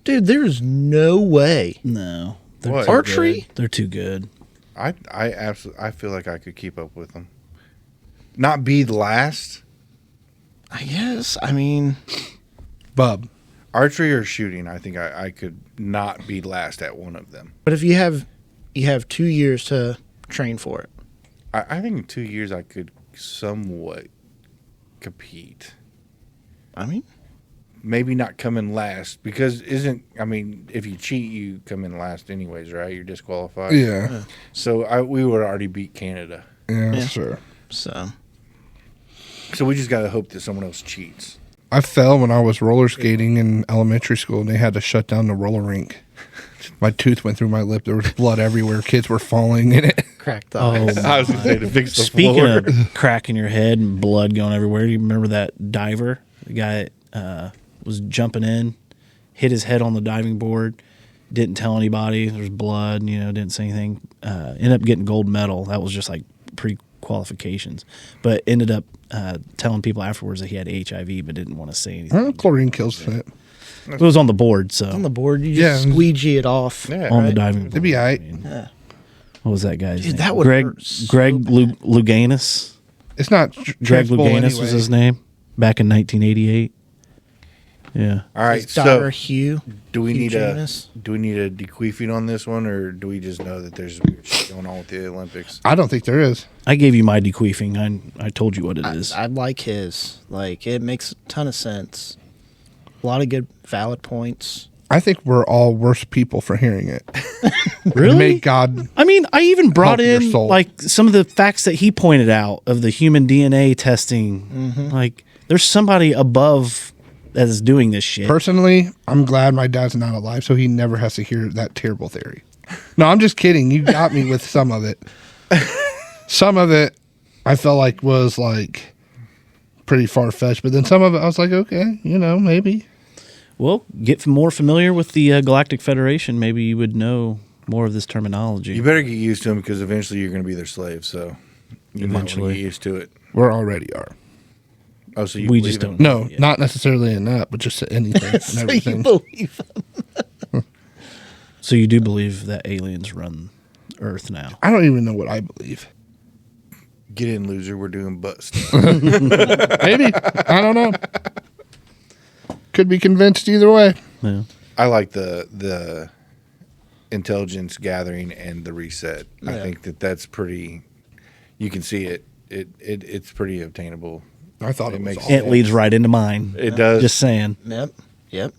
Speaker 2: Dude, there's no way.
Speaker 5: No.
Speaker 3: What?
Speaker 5: Too
Speaker 2: Archery?
Speaker 5: good. They're too good.
Speaker 3: I absolutely, I feel like I could keep up with them. Not be last.
Speaker 2: I guess. I mean,
Speaker 1: Bub.
Speaker 3: Archery or shooting, I think I could not be last at one of them.
Speaker 2: but if you have 2 years to train for it.
Speaker 3: I think in 2 years I could somewhat compete.
Speaker 2: I mean,
Speaker 3: Maybe not come in last because if you cheat, you come in last anyways, right? You're disqualified.
Speaker 1: Yeah.
Speaker 3: So we would already beat Canada.
Speaker 1: Yeah,
Speaker 2: Yeah.
Speaker 1: sure.
Speaker 2: so
Speaker 3: So we just got to hope that someone else cheats.
Speaker 1: I fell when I was roller skating in elementary school, and they had to shut down the roller rink. My tooth went through my lip. There was blood everywhere. Kids were falling in it.
Speaker 2: crack the
Speaker 5: Oh,
Speaker 2: ice.
Speaker 3: I was going to say to fix the
Speaker 5: Speaking
Speaker 3: floor.
Speaker 5: of cracking your head and blood going everywhere, do you remember that diver? The guy was jumping in, hit his head on the diving board, didn't tell anybody. There was blood, didn't say anything. Ended up getting gold medal. That was just like pre-qualifications. But ended up telling people afterwards that he had HIV but didn't want to say anything.
Speaker 1: Well, chlorine kills it.
Speaker 5: It was on the board, so
Speaker 2: On the board, you just
Speaker 1: Yeah.
Speaker 2: squeegee it off.
Speaker 3: Yeah.
Speaker 5: on the
Speaker 2: right?
Speaker 5: diving board.
Speaker 1: It'd be all right.
Speaker 2: Yeah.
Speaker 5: What was that guy's
Speaker 2: Dude,
Speaker 5: name?
Speaker 2: that would hurt so
Speaker 5: Greg
Speaker 2: bad.
Speaker 5: Luganis.
Speaker 1: It's not
Speaker 5: Greg
Speaker 1: transferable
Speaker 5: Luganis
Speaker 1: anyway.
Speaker 5: was his name back in 1988. Yeah.
Speaker 3: All right,
Speaker 2: His daughter,
Speaker 3: so
Speaker 2: Hugh.
Speaker 3: do we need
Speaker 2: Janus.
Speaker 3: a dequeefing on this one, or do we just know that there's weird shit going on with the Olympics?
Speaker 1: I don't think there is.
Speaker 5: I gave you my dequeefing. I told you what it is.
Speaker 2: I like his. Like, it makes a ton of sense. A lot of good, valid points.
Speaker 1: I think we're all worse people for hearing it.
Speaker 5: Really?
Speaker 1: May God.
Speaker 5: I mean, I even brought
Speaker 1: Help your
Speaker 5: in
Speaker 1: soul.
Speaker 5: like some of the facts that he pointed out of the human DNA testing. Like, there's somebody above that is doing this shit.
Speaker 1: Personally, I'm glad my dad's not alive, so he never has to hear that terrible theory. No, I'm just kidding. You got me with some of it. Some of it, I felt like was like pretty far fetched, but then some of it, I was like, okay, maybe.
Speaker 5: Well, get more familiar with the Galactic Federation. Maybe you would know more of this terminology.
Speaker 3: You better get used to them because eventually you're going to be their slave. So you might want to
Speaker 5: Eventually.
Speaker 3: get used to it.
Speaker 1: We already are.
Speaker 3: Oh, so you
Speaker 5: We
Speaker 3: believe
Speaker 5: just
Speaker 3: in
Speaker 5: don't.
Speaker 3: them?
Speaker 1: No,
Speaker 5: Yeah.
Speaker 1: not necessarily in that, but just anything and
Speaker 2: So you
Speaker 1: everything.
Speaker 2: believe him.
Speaker 5: So you do believe that aliens run Earth now?
Speaker 1: I don't even know what I believe.
Speaker 3: Get in, loser. We're doing butt stuff.
Speaker 1: Maybe. I don't know. Could be convinced either way.
Speaker 5: Yeah.
Speaker 3: I like the intelligence gathering and the reset. I
Speaker 2: Yeah.
Speaker 3: think that's pretty. You can see it. It's pretty obtainable.
Speaker 1: I thought
Speaker 3: It
Speaker 1: it,
Speaker 3: makes
Speaker 1: was
Speaker 3: sense.
Speaker 1: awful.
Speaker 5: It leads right into mine.
Speaker 3: It does.
Speaker 5: Just saying.
Speaker 2: Yep.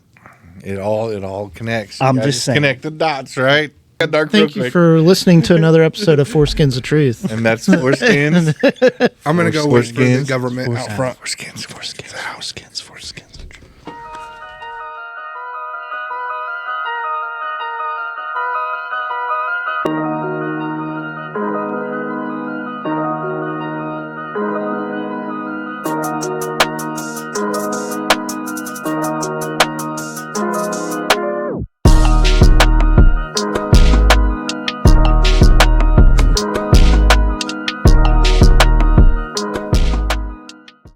Speaker 3: It all connects.
Speaker 5: I'm
Speaker 3: You gotta
Speaker 5: just saying.
Speaker 3: connect the dots, right? Dark
Speaker 2: Thank you
Speaker 3: Brook,
Speaker 2: for listening to another episode of Foreskins of Truth.
Speaker 3: and that's foreskins.
Speaker 1: I'm going to go with the
Speaker 3: Foreskins.
Speaker 1: government out front.
Speaker 3: Foreskins.
Speaker 5: Foreskins.